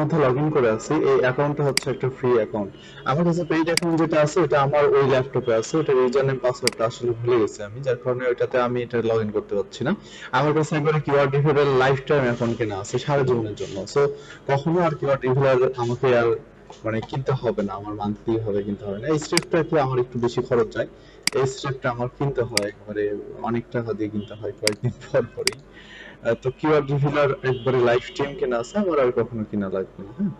মধ্যে লগইন করে আছি, এই অ্যাকাউন্টটা হচ্ছে একটা ফ্রি অ্যাকাউন্ট। আমার কাছে পেইড অ্যাকাউন্ট যেটা আছে এটা আমার ওই ল্যাপটপে আছে, ওটা ইউজার নেম পাসওয়ার্ডটা আসলে ভুলে গেছি আমি, যার কারণে ওইটাতে আমি এটা লগইন করতে পারছি না। আমার কাছে একবারে keyword reviewer life time account কেনা আছে সারা জীবনের জন্য। সো কখনো আর কিওয়ার্ড রিভিউয়ার আমাকে আর মানে কিনতে হবে না, আমার মান্থলি ভাবে কিনতে হবে না। এই স্টেপটাতে আমার একটু বেশি খরচ যায়, এই স্টেপটা আমার কিনতে হয় একবারে অনেক টাকা দিয়ে কিনতে হয় কয়েকদিন পর পরই। তো কিওয়ার্ড রিভিউয়ার একবারে লাইফ টাইম কেনা আছে, আমার আর কখনো কিনা লাগবে না। হ্যাঁ,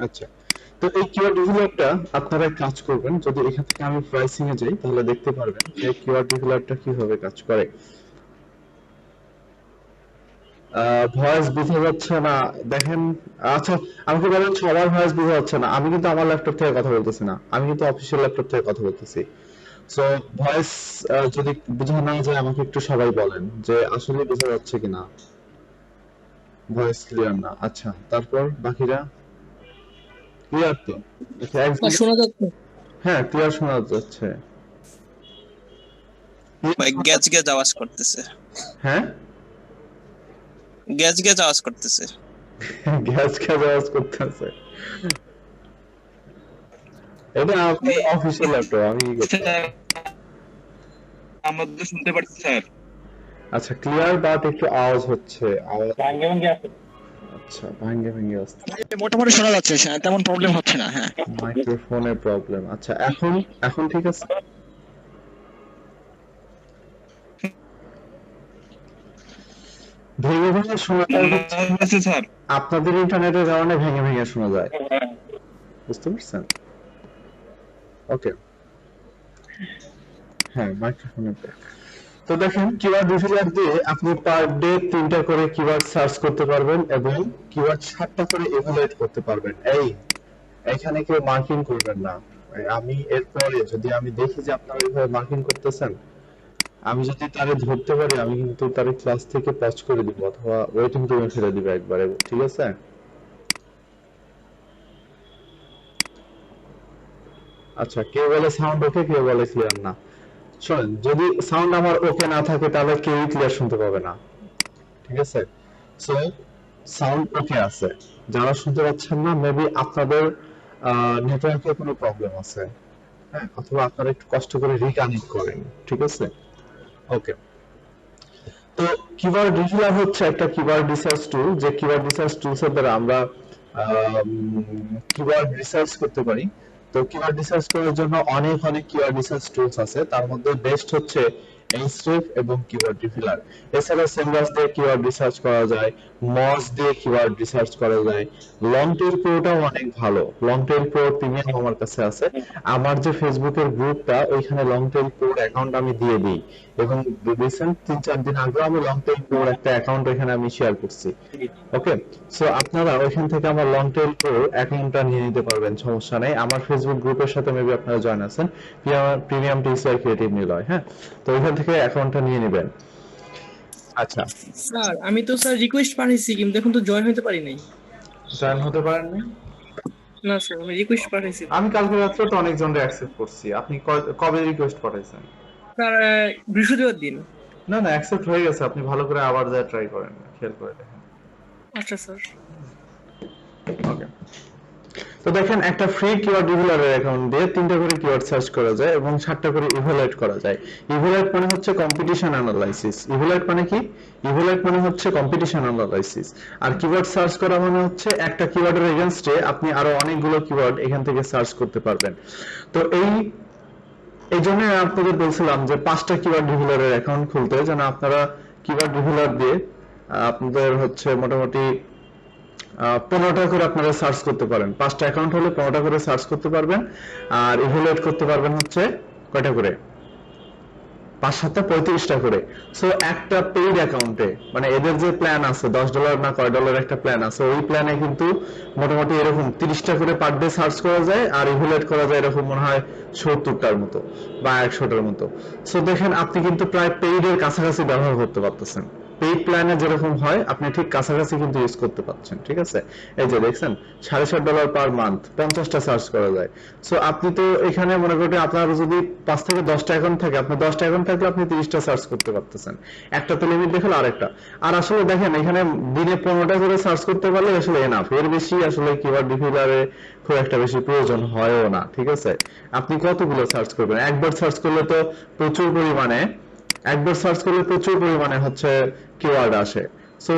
আচ্ছা। তো এই কিওয়ার্ড রিভিউয়ারটা আপনারা কাজ করবেন, যদি এখান থেকে আমি প্রাইসিং এ যাই তাহলে দেখতে পারবেন যে কিওয়ার্ড রিভিউয়ারটা কিভাবে কাজ করে। ভয়েস বোঝা যাচ্ছে না, দেখেন। আচ্ছা, আমাকে বলেন সবার ভয়েস বোঝা যাচ্ছে না, আমি কিন্তু আমার ল্যাপটপ থেকে কথা বলতেছি না, আমি কিন্তু অফিসিয়াল ল্যাপটপ থেকে কথা বলতেছি। সো ভয়েস যদি বোঝা না যায় আমাকে একটু সবাই বলেন যে আসলে বোঝা যাচ্ছে কিনা। ভয়েস ক্লিয়ার না, আচ্ছা, তারপর বাকিরা ক্লিয়ার তো? আচ্ছা, একজন। শোনা যাচ্ছে। হ্যাঁ, ক্লিয়ার শোনা যাচ্ছে। ভাই গ্যাজ গ্যাজ আওয়াজ করতেছে, হ্যাঁ, গ্যাজ গ্যাজ আওয়াজ করতেছে। গ্যাস গ্যাস আওয়াজ করতেছে। এটা আপনি অফিসিয়াল ল্যাপটপ, আমি কি করতে পারি? আমরা তো শুনতে পাচ্ছি স্যার। আচ্ছা, ক্লিয়ার বাট একটু আওয়াজ হচ্ছে, আওয়াজ। ভাঙ্গে ভাঙ্গে আছে। আচ্ছা, ভাঙ্গে ভাঙ্গে আসছে। মোটামুটি শোনা যাচ্ছে, তেমন প্রবলেম হচ্ছে না। হ্যাঁ, মাইক্রোফোনের প্রবলেম। আচ্ছা, এখন এখন ঠিক আছে? ভেঙে ভেঙে শোনা আছে স্যার। আপনাদের ইন্টারনেটের কারণে ভেঙে ভেঙে শোনা যায়, বুঝতে পারছেন? ওকে, হ্যাঁ, মাইক্রোফোনের। তো দেখেন, কিওয়ার্ড রিভিউয়ার দিয়ে আপনি পার ডে 3টা করে কিওয়ার্ড সার্চ করতে পারবেন এবং কিওয়ার্ড 7টা করে ইভালুয়েট করতে পারবেন। এখানে কেউ মার্কিং করবেন না। আমি এরপরে যদি আমি দেখি যে আপনারা এইভাবে মার্কিং করতেছেন, আমি যদি তারে ধরতে পারি আমি কিন্তু তারে ক্লাস থেকে পজ করে দিব অথবা ওয়েটিং রুমে ফেলে দিব একবারে, ঠিক আছে? আচ্ছা, কেউ বলে সাউন্ড ওকে, কেউ বলে ক্লিয়ার না। শোনেন, যদি সাউন্ড আমার ওকে না থাকে তাহলে কেউই ক্লিয়ার শুনতে পাবে না, ঠিক আছে? সো সাউন্ড ওকে আছে, যারা শুনতে পাচ্ছেন না মেবি আপনাদের নেটওয়ার্কে কোনো প্রবলেম আছে, হ্যাঁ, অথবা আপনারা একটু কষ্ট করে রিকানেক্ট করেন, ঠিক আছে? ওকে। তো কিওয়ার্ড রিভিউয়ার হচ্ছে একটা কিওয়ার্ড রিসার্চ টুল, যে কিওয়ার্ড রিসার্চ টুলস এর দ্বারা আমরা কিওয়ার্ড রিসার্চ করতে পারি। তো কিওয়ার্ড রিসার্চ করার জন্য অনেক অনেক কিওয়ার্ড রিসার্চ টুলস আছে, তার মধ্যে বেস্ট হচ্ছে Ahrefs এবং কিওয়ার্ড রিভিউয়ার। এছাড়া সেমরাস দিয়ে কিওয়ার্ড রিসার্চ করা যায়, মজ দিয়ে কিওয়ার্ড রিসার্চ করা যায়। লংটেল প্রোটাও অনেক ভালো, লংটেল প্রো প্রিমিয়াম আমার কাছে আছে। আমার যে ফেসবুকের গ্রুপটা, ওইখানে লংটেল প্রোর অ্যাকাউন্ট আমি দিয়ে দিই এবং রিসেন্ট 3-4 দিন আগে আমি লংটেল প্রোর একটা অ্যাকাউন্ট ওইখানে আমি শেয়ার করছি। ওকে, সো আপনারা ওইখান থেকে আমার লংটেল প্রোর অ্যাকাউন্টটা নিয়ে নিতে পারবেন, সমস্যা নেই। আমার ফেসবুক গ্রুপের সাথে মেবি আপনারা জয়েন আছেন, প্রিমিয়াম টিচার ক্রিয়েটিভ নিলয়। হ্যাঁ, তো ওইখান থেকে অ্যাকাউন্টটা নিয়ে নেবেন। আচ্ছা, স্যার আমি তো স্যার রিকোয়েস্ট পাঠিয়েছি কিন্তু এখন তো জয়েন হতে পারি নাই। জয়েন হতে পারেননি? না স্যার, আমি রিকোয়েস্ট পাঠিয়েছি। আমি কালকে রাত্রে তো অনেকজনকে অ্যাকসেপ্ট করছি। আপনি কবে রিকোয়েস্ট পাঠাইছেন? স্যার বৃহস্পতিবার দিন। না না, অ্যাকসেপ্ট হয়ে গেছে, আপনি ভালো করে আবার যা ট্রাই করেন, খেয়াল করে দেখেন। আচ্ছা স্যার। ওকে, তো দেখেন, একটা ফ্রি কিওয়ার্ড রিভিউয়ারের অ্যাকাউন্ট দিয়ে 3টা করে কিওয়ার্ড সার্চ করা যায় এবং 7টা করে ইভালুয়েট করা যায়। ইভালুয়েট মানে হচ্ছে কম্পিটিশন অ্যানালাইসিস। ইভালুয়েট মানে কি? ইভালুয়েট মানে হচ্ছে কম্পিটিশন অ্যানালাইসিস। আর কিওয়ার্ড সার্চ করা মানে হচ্ছে একটা কিওয়ার্ডের এগেইনস্টে আপনি আরো অনেকগুলো কিওয়ার্ড এখান থেকে সার্চ করতে পারবেন। তো এই জন্য আপনাদের বলছিলাম যে 5টা কিওয়ার্ড রিভিউয়ারের অ্যাকাউন্ট খুলতে, যেন আপনারা কিওয়ার্ড রিভিউয়ার দিয়ে আপনাদের হচ্ছে মোটামুটি 15টা করে আপনারা সার্চ করতে পারেন। 5টা অ্যাকাউন্ট হলে 15টা করে সার্চ করতে পারবেন। আর ইভালুয়েট করতে পারবেন হচ্ছে কয়টা করে? 5-7টা 35টা করে। সো একটা পেইড অ্যাকাউন্টে, মানে এদের যে প্ল্যান আছে $10 না কয় ডলার একটা প্ল্যান আছে, ওই প্ল্যানে কিন্তু মোটামুটি এরকম 30টা করে পার ডে সার্চ করা যায় আর ইভালুয়েট করা যায় এরকম মনে হয় 70টার মতো বা 100টার মতো। সো দেখেন, আপনি কিন্তু প্রায় পেইডের কাছাকাছি ব্যবহার করতে পারতেছেন। পেইড প্ল্যানে যেরকম হয় আপনি ঠিক কাছাকাছি কিন্তু ইউজ করতে পারছেন, ঠিক আছে? এই যে দেখছেন $7.5 পার মান্থ 50টা সার্চ করা যায়। সো আপনি তো এখানে মনে করেন আপনার যদি 5 থেকে 10টা অ্যাকাউন্ট থাকে, আপনার 10টা অ্যাকাউন্ট থাকলে আপনি 30টা সার্চ করতে পারতেছেন, একটাতে লিমিট দেখালে আরেকটা। আর আসলে দেখেন এখানে দিনে 15টা করে সার্চ করতে পারলে আসলে এনাফ, এর বেশি আসলে কিওয়ার্ড ডিফিউজারে খুব একটা বেশি প্রয়োজন হয়ও না, ঠিক আছে? আপনি কতগুলো সার্চ করবেন? একবার সার্চ করলে তো প্রচুর পরিমাণে হচ্ছে কিওয়ার্ড আসে। সো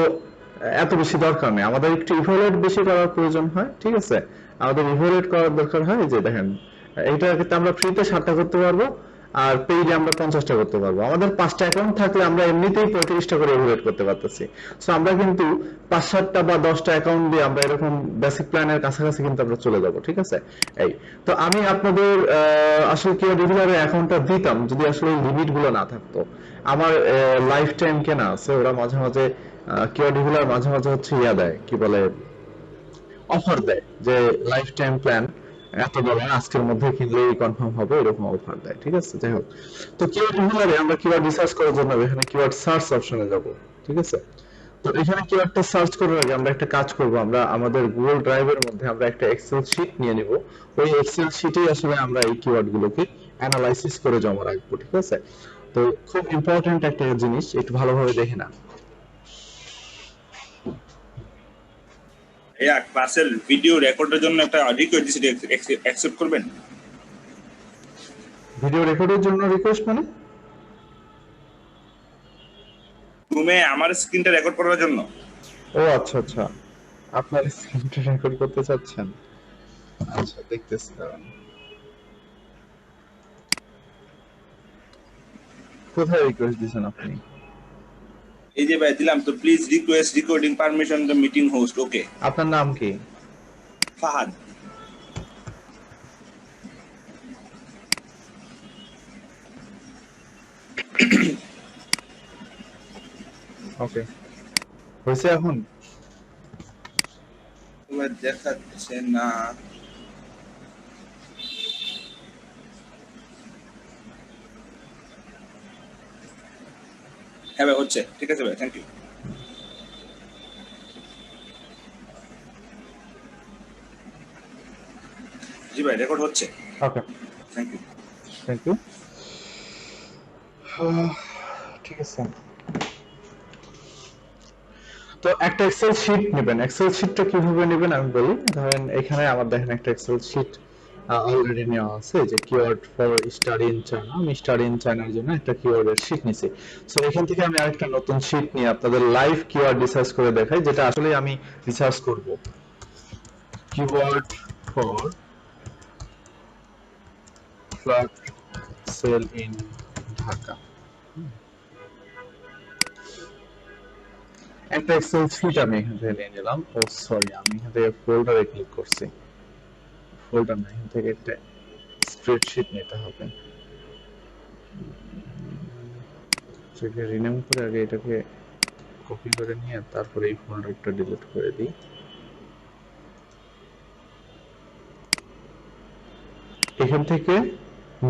এত বেশি দরকার নেই, আমাদের একটু ইভালুয়েট বেশি করার প্রয়োজন হয়, ঠিক আছে? আমাদের ইভালুয়েট করার দরকার হয়। যে দেখেন এটা কিন্তু আমরা ফ্রিতে 7টা করতে পারবো, আর পেইডে আমরা 50টা করতে পারবো। আমাদের 5টা অ্যাকাউন্ট থাকলে আমরা এমনিতেই 35টা করে ইভালুয়েট করতে পারতেছি। সো আমরা কিন্তু 5-7টা বা 10টা অ্যাকাউন্ট দিয়ে আমরা এরকম বেসিক প্ল্যানের কাছাকাছি কিন্তু আমরা চলে যাব, ঠিক আছে? এই তো আমি আপনাদের আসলে কিওয়ার্ড ডিভিলারের অ্যাকাউন্টটা দিতাম যদি আসলে লিমিট গুলো না থাকতো। আমার লাইফ টাইম কেনা আছে, ওরা মাঝে মাঝে কিওয়ার্ড ডিভিলার মাঝে মাঝে হচ্ছে ইয়া দেয়, কি বলে, অফার দেয় যে লাইফ টাইম প্ল্যান $1 আজকের মধ্যে কিনলেই কনফার্ম হবে, এরকম অফার দেয়, ঠিক আছে? যাই হোক, তো কিওয়ার্ড ডিভিলারে আমরা কিওয়ার্ড রিসার্চ করার জন্য এখানে কিওয়ার্ড সার্চ অপশনে যাব, ঠিক আছে? তো এখানে কিওয়ার্ডটা সার্চ করার আগে আমরা একটা কাজ করব, আমরা আমাদের গুগল ড্রাইভের মধ্যে আমরা একটা এক্সেল শীট নিয়ে নিব। ওই এক্সেল শীটেই আসলে আমরা এই কিওয়ার্ড গুলোকে অ্যানালাইসিস করে জমা রাখবো, ঠিক আছে? তো খুব ইম্পর্টেন্ট একটা জিনিস, একটু ভালোভাবে দেখে না। ক্লাসের ভিডিও রেকর্ডের জন্য একটা রিকোয়েস্ট দিছি, অ্যাকসেপ্ট করবেন? ভিডিও রেকর্ডের জন্য রিকোয়েস্ট মানে? তুমি আমার স্ক্রিনটা রেকর্ড করার জন্য। ও আচ্ছা আচ্ছা, আপনার স্ক্রিনটা রেকর্ড করতে চাচ্ছেন? আচ্ছা দেখতেছি, দাঁড়ান। কোথায় রিকোয়েস্ট দিয়েছেন আপনি? এই যে ভাই দিলাম তো, please request recording permission the meeting host. Okay, আপনার নাম কি? ফাহাদ। ওকে, হয়েছে এখন? এবার দেখাচ্ছে না। হ্যাঁ ভাই হচ্ছে, ঠিক আছে ভাই, থ্যাংক ইউ। জি ভাই রেকর্ড হচ্ছে। Okay, thank you. Thank you. ঠিক আছে, তো একটা এক্সেল শিট নেবেন। এক্সেল শিটটা কিভাবে নেবেন আমি বলি। ধরেন এখানে আমার দেখেন একটা এক্সেল শিট অলরেডি নেওয়া আছে, যে keyword for study in China. আমি স্টাডি ইন চায়নার জন্য একটা কিওয়ার্ডের শিট নিছি। সো এখান থেকে আমি আরেকটা নতুন শিট নিয়ে আপনাদের লাইভ কিওয়ার্ড রিসার্চ করে দেখাই, যেটা আসলে আমি রিসার্চ করব। Keyword for flat sell in Dhaka. একটা এক্সেল শিট আমি এখান থেকে নিয়ে নিলাম। ও সরি, আমি এখান থেকে ফোল্ডারে ক্লিক করছি। ফোল্ডার না, এখান থেকে একটা স্প্রেডশিট নিতে হবে। এটাকে রিনেম করে আগে এটাকে কপি করে নিয়ে তারপরে এই ফোল্ডারটা ডিলিট করে দিই। এখান থেকে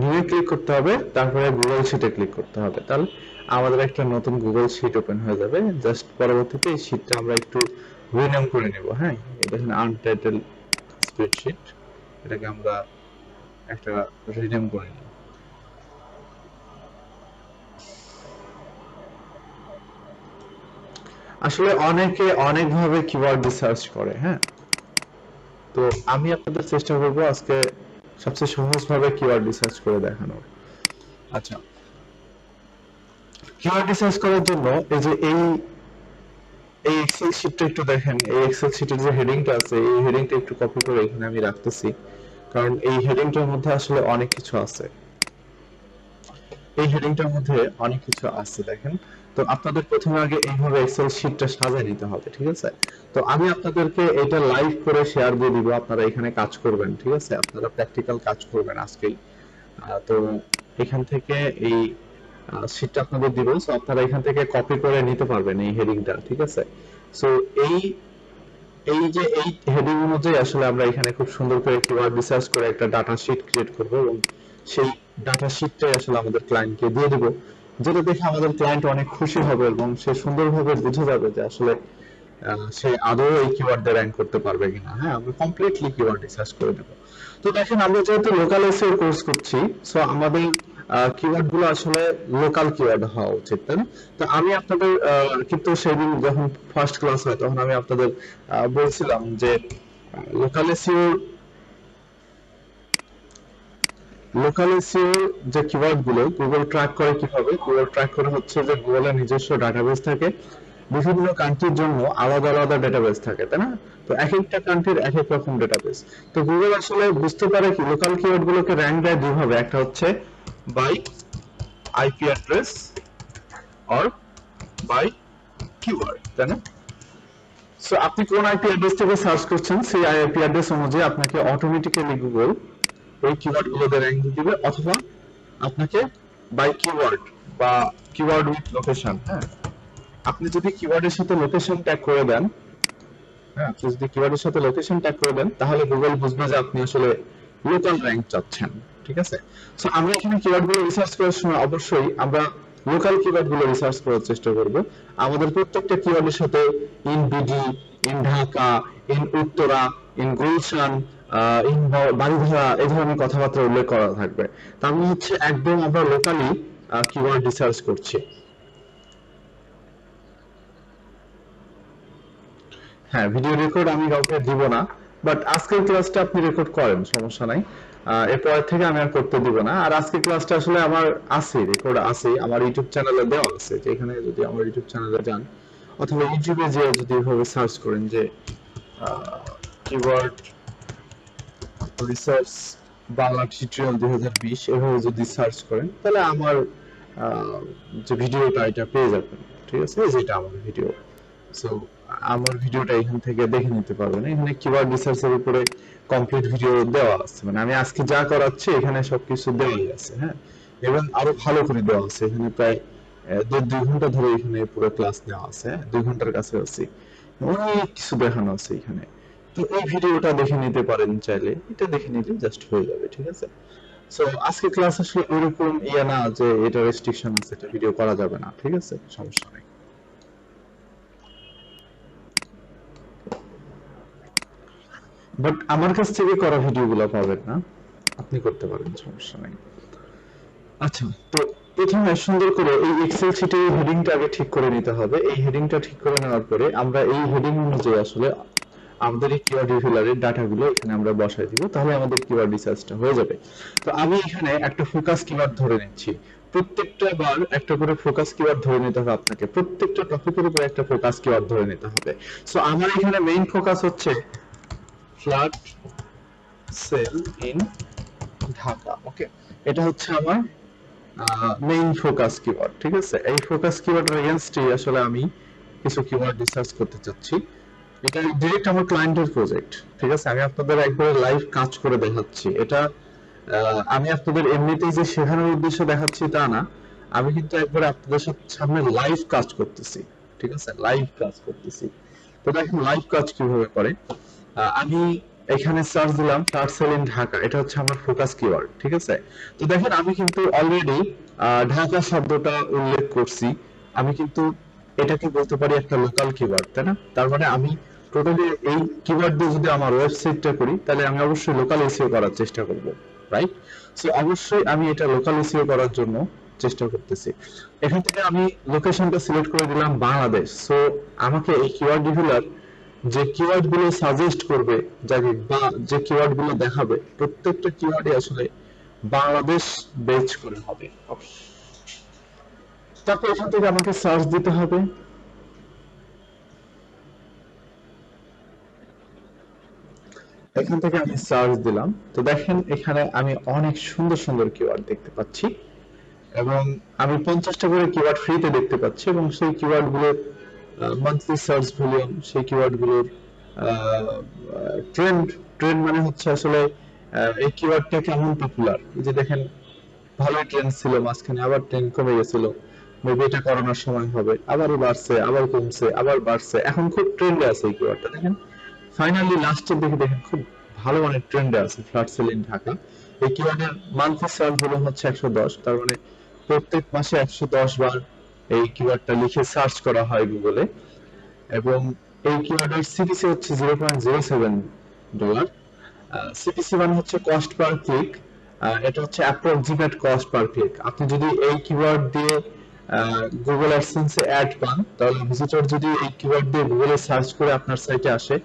নিয়ে ক্লিক করতে হবে, তারপরে গুগল শিটে ক্লিক করতে হবে। তাহলে আমাদের একটা নতুন গুগল শিট ওপেন হয়ে যাবে। জাস্ট পরবর্তীতে এই শিটটা আমরা একটু রিনেম করে নেব। হ্যাঁ, এটা এখানে আনটাইটেল স্প্রেডশিট, এটাকে আমরা একটা রিনেম করে নিই। আসলে অনেকে অনেকভাবে কিওয়ার্ড রিসার্চ করে, হ্যাঁ, তো আমি আপনাদের চেষ্টা করব আজকে সবচেয়ে সহজভাবে কিওয়ার্ড রিসার্চ করে দেখানোর। আচ্ছা, কিওয়ার্ড রিসার্চ করার জন্য এই যে এই এক্সেল শিটটা একটু দেখেন। এই এক্সেল শিটের যে হেডিংটা আছে, এই হেডিংটা একটু কপি করে এখানে আমি রাখতেছি, কারণ এই হেডিংটার মধ্যে আসলে অনেক কিছু আছে। এই হেডিংটার মধ্যে অনেক কিছু আছে দেখেন। তো আপনাদের প্রথমে আগে এইভাবে এক্সেল শিটটা সাজিয়ে নিতে হবে, ঠিক আছে? তো আমি আপনাদেরকে এটা লাইভ করে শেয়ার দিয়ে দিব, আপনারা এখানে কাজ করবেন, ঠিক আছে? আপনারা প্র্যাকটিক্যাল কাজ করবেন আজকেই। তো এখান থেকে এই শিটটা আপনাদের দিব, সো আপনারা এখান থেকে কপি করে নিতে পারবেন এই হেডিংটা, ঠিক আছে? সো এই যে এই হেডিং অনুযায়ী আসলে আমরা এখানে খুব সুন্দর করে কিওয়ার্ড রিসার্চ করে একটা ডাটা শিট ক্রিয়েট করব, এবং সেই ডাটা শিটটাই আসলে আমাদের ক্লায়েন্টকে দিয়ে দেব। যেটা দেখে আমাদের ক্লায়েন্ট অনেক খুশি হবে এবং সে সুন্দরভাবে বুঝে যাবে যে আসলে সে আদৌ এই কিওয়ার্ড দিয়ে র্যাঙ্ক করতে পারবে কিনা। হ্যাঁ, আমরা কমপ্লিটলি কিওয়ার্ড রিসার্চ করে দেব। তো দেখেন আমরা যেহেতু লোকাল এসইও কোর্স করছি, সো আমাদের কিওয়ার্ড গুলো আসলে লোকাল কিওয়ার্ড হওয়া উচিত, তাই না? তো আমি আপনাদের কিন্তু সেদিন যখন ফার্স্ট ক্লাস হয় তখন আমি আপনাদের বলছিলাম যে লোকাল এসইও যে কিওয়ার্ড গুলো গুগল ট্র্যাক করে কিভাবে, গুগল ট্র্যাক করে হচ্ছে যে গুগলের নিজস্ব ডাটাবেস থাকে, বিভিন্ন কান্ট্রির জন্য আলাদা আলাদা ডেটাবেস থাকে, তাই না? তো এক একটা কান্ট্রির এক এক রকম ডেটাবেস। তো গুগল আসলে বুঝতে পারে কি লোকাল কিওয়ার্ড গুলোকে র্যাঙ্ক দেয় দুইভাবে, একটা হচ্ছে by IP address or by keyword, তাই না? সো আপনি কোন আইপি অ্যাড্রেস থেকে সার্চ করছেন সেই আইপি অ্যাড্রেস অনুযায়ী আপনাকে অটোমেটিক্যালি গুগল ওই কিওয়ার্ড গুলো দিয়ে র্যাঙ্ক দিবে, অথবা আপনাকে বাই কিওয়ার্ড বা কিওয়ার্ড উইথ লোকেশন। হ্যাঁ, আপনি যদি কিওয়ার্ডের সাথে লোকেশন ট্যাগ করে দেন, হ্যাঁ, আপনি যদি কিওয়ার্ডের সাথে লোকেশন ট্যাগ করে দেন তাহলে গুগল বুঝবে যে আপনি আসলে লোকাল র্যাঙ্ক চাচ্ছেন, ঠিক আছে? সো আমরা এখানে কিওয়ার্ড গুলো রিসার্চ করার সময় অবশ্যই আমরা লোকাল কিওয়ার্ড গুলো রিসার্চ করার চেষ্টা করব। আমাদের প্রত্যেকটা কিওয়ার্ডের সাথে in BD, in Dhaka, in Uttara, in Gulshan, in Baridhara এই ধরনের কথাবার্তা উল্লেখ করা থাকবে। তার মানে হচ্ছে একদম আমরা লোকালি কিওয়ার্ড রিসার্চ করছি। হ্যাঁ, ভিডিও রেকর্ড আমি কাউকে দিব না, বাট আজকের ক্লাসটা আপনি রেকর্ড করেন, সমস্যা নাই। এরপর থেকে আমি আর করতে দিব না। আর আজকের ক্লাসটা আসলে আমার আছে, রেকর্ড আছে, আমার ইউটিউব চ্যানেলে দেওয়া আছে, যে এখানে যদি আমার ইউটিউব চ্যানেলে যান অথবা ইউটিউবে যে যদি এভাবে সার্চ করেন যে কিওয়ার্ড রিসার্চ বাংলা টিউটোরিয়াল 2020 এভাবে যদি সার্চ করেন তাহলে আমার যে ভিডিওটা এটা পেয়ে যাবেন, ঠিক আছে? যেটা আমার ভিডিও, সো আমার ভিডিওটা এখান থেকে দেখে নিতে পারবেন। এখানে কিওয়ার্ড রিসার্চের উপরে কমপ্লিট ভিডিও দেওয়া আছে, মানে আমি আজকে যা করাচ্ছি এখানে সবকিছু দেওয়াই আছে। হ্যাঁ, এবং আরো ভালো করে দেওয়া আছে, এখানে প্রায় 1.5-2 ঘন্টা ধরে এখানে পুরো ক্লাস নেওয়া আছে। 2 ঘন্টার কাছে আছে, অনেক কিছু দেখানো আছে এখানে। তো এই ভিডিওটা দেখে নিতে পারেন চাইলে, এটা দেখে নিলে জাস্ট হয়ে যাবে, ঠিক আছে? সো আজকে ক্লাস আসলে ওরকম ইয়া না যে এটা রেস্ট্রিকশন আছে, এটা ভিডিও করা যাবে না, ঠিক আছে? সমস্যা নেই। বাট আমার কাছ থেকে করা ভিডিওগুলো পাবেন না, আপনি করতে পারেন, সমস্যা নাই। আচ্ছা, তো প্রথমে সুন্দর করে এই এক্সেল শিটে এই হেডিংটা আগে ঠিক করে নিতে হবে। এই হেডিংটা ঠিক করে নেওয়ার পরে আমরা এই হেডিং অনুযায়ী আসলে আমাদের এই কিওয়ার্ড রিভিলারের ডাটাগুলো এখানে আমরা বসাই দিব, তাহলে আমাদের কিওয়ার্ড রিসার্চটা হয়ে যাবে। তো আমি এখানে একটা ফোকাস কিওয়ার্ড ধরে নিচ্ছি। প্রত্যেকটা বার একটা করে ফোকাস কিওয়ার্ড ধরে নিতে হবে আপনাকে, প্রত্যেকটা টপিকের উপর একটা ফোকাস কিওয়ার্ড ধরে নিতে হবে। সো আমার এখানে মেইন ফোকাস হচ্ছে ফ্ল্যাট সেল ইন ঢাকা। ওকে, এটা হচ্ছে আমার মেইন ফোকাস কিওয়ার্ড, ঠিক আছে? এই ফোকাস কিওয়ার্ডের এগেইনস্টে আসলে আমি কিছু কিওয়ার্ড রিসার্চ করতে চাচ্ছি। এটা ডাইরেক্ট আমার ক্লায়েন্টের প্রজেক্ট, ঠিক আছে? আমি আপনাদের একবারে লাইভ কাজ করে দেখাচ্ছি। এটা আমি আপনাদের এমনিতেই যে শেখানোর উদ্দেশ্যে দেখাচ্ছি তা না, আমি কিন্তু একবারে আপনাদের সামনে লাইভ কাজ করতেছি, ঠিক আছে? লাইভ কাজ করতেছি। তো দেখেন লাইভ কাজ কিভাবে করে। আমি এখানে সার্চ দিলাম ফ্ল্যাট সেল ইন ঢাকা, এটা হচ্ছে আমার ফোকাস কিওয়ার্ড, ঠিক আছে? তো দেখেন আমি কিন্তু অলরেডি ঢাকা শব্দটা উল্লেখ করছি, আমি কিন্তু এটাকে বলতে পারি একটা লোকাল কিওয়ার্ড, তাই না? তার মানে আমি টোটালি এই কিওয়ার্ড দিয়ে যদি আমার ওয়েবসাইটটা করি তাহলে আমি অবশ্যই লোকাল এসইও করার চেষ্টা করব, রাইট? সো অবশ্যই আমি এটা লোকাল এসইও করার জন্য চেষ্টা করতেছি। এখান থেকে আমি লোকেশনটা সিলেক্ট করে দিলাম বাংলাদেশ। সো আমাকে এই কিওয়ার্ড রিভিলার যে কিওয়ার্ড গুলো সাজেস্ট করবে, যাকে বা যে কিওয়ার্ড গুলো দেখাবে, প্রত্যেকটা কিওয়ার্ডই আসলে বাংলাদেশ বেচ করে হবে। তারপর এখান থেকে আমাকে সার্চ দিতে হবে। এখান থেকে আমি সার্চ দিলাম, তো দেখেন এখানে আমি অনেক সুন্দর সুন্দর কিওয়ার্ড দেখতে পাচ্ছি এবং আমি 50টা করে কিওয়ার্ড ফ্রিতে দেখতে পাচ্ছি, এবং সেই কিওয়ার্ড গুলোর মান্থলি সার্চ ভলিউম, সেই কিওয়ার্ড গুলোর ট্রেন্ড মানে হচ্ছে আসলে এই কিওয়ার্ডটা কেমন পপুলার। এই যে দেখেন ভালো ট্রেন্ড ছিল, মাঝখানে আবার ট্রেন্ড কমে গেছিল, মেবি এটা করোনার সময় হবে, আবারও বাড়ছে, আবার কমছে, আবার বাড়ছে, এখন খুব ট্রেন্ডে আছে এই কিওয়ার্ডটা। দেখেন ফাইনালি লাস্টের দিকে দেখেন খুব ভালো মানের ট্রেন্ডে আছে ফ্ল্যাট সেল ইন ঢাকা। এই কিওয়ার্ডের মান্থলি সার্চ ভলিউম হচ্ছে 110, তার মানে প্রত্যেক মাসে 110 বার এই কিওয়ার্ডটা লিখে সার্চ করা হয় গুগলে, এবং এই কিওয়ার্ডের সিপিসি হচ্ছে $0.07। সিপিসি মানে হচ্ছে কস্ট পার ক্লিক, এটা হচ্ছে অ্যাপ্রক্সিমেট কস্ট পার ক্লিক। আপনি যদি এই কিওয়ার্ড দিয়ে গুগল অ্যাডসেন্সে অ্যাড পান, তাহলে ভিজিটর যদি এই কিওয়ার্ড দিয়ে গুগলে সার্চ করে আপনার সাইটে আসে,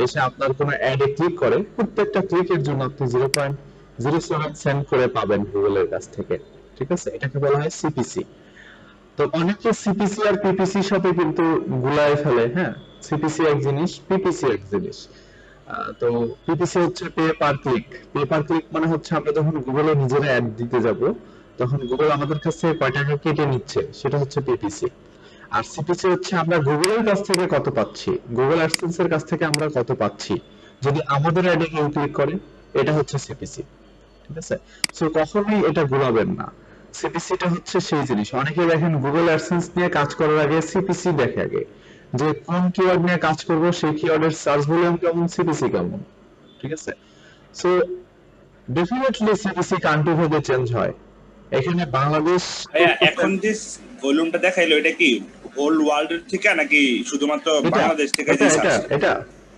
এসে আপনার কোনো অ্যাডে ক্লিক করে, প্রত্যেকটা ক্লিকের জন্য আপনি 0.07 সেন্ট করে পাবেন গুগলের কাছ থেকে। ঠিক আছে, এটাকে বলা হয় সিপিসি। তো অনেকে সিপিসি আর পিপিসি সাথে কিন্তু গুলায় ফেলে। হ্যাঁ, সিপিসি এক জিনিস, পিপিসি এক জিনিস। তো পিপিসি হচ্ছে pay per click. Pay per click মানে হচ্ছে আমরা যখন গুগলে নিজেরা অ্যাড দিতে যাব, তখন গুগল আমাদের কাছ থেকে কয় টাকা কেটে নিচ্ছে, সেটা হচ্ছে পিপিসি। আর সিপিসি হচ্ছে আমরা গুগলের কাছ থেকে কত পাচ্ছি, গুগল অ্যাডসেন্স এর কাছ থেকে আমরা কত পাচ্ছি যদি আমাদের অ্যাডে কেউ ক্লিক করে, এটা হচ্ছে সিপিসি। ঠিক আছে, সো কখনোই এটা গুলাবেন না। সিপিসিটা হচ্ছে সেই জিনিস, অনেকে দেখেন গুগল অ্যাডসেন্স নিয়ে কাজ করার আগে সিপিসি দেখে আগে, যে কোন কিওয়ার্ড নিয়ে কাজ করব, সেই কিওয়ার্ডের সার্চ ভলিউম কেমন, সিপিসি কেমন। ঠিক আছে, সো ডেফিনেটলি সিপিসি কান্ট্রি ভেদে চেঞ্জ হয়। এখানে বাংলাদেশ ভাইয়া এখন যে ভলিউমটা দেখাইলো এটা কি হোল ওয়ার্ল্ড এর থেকে নাকি শুধুমাত্র বাংলাদেশ থেকে?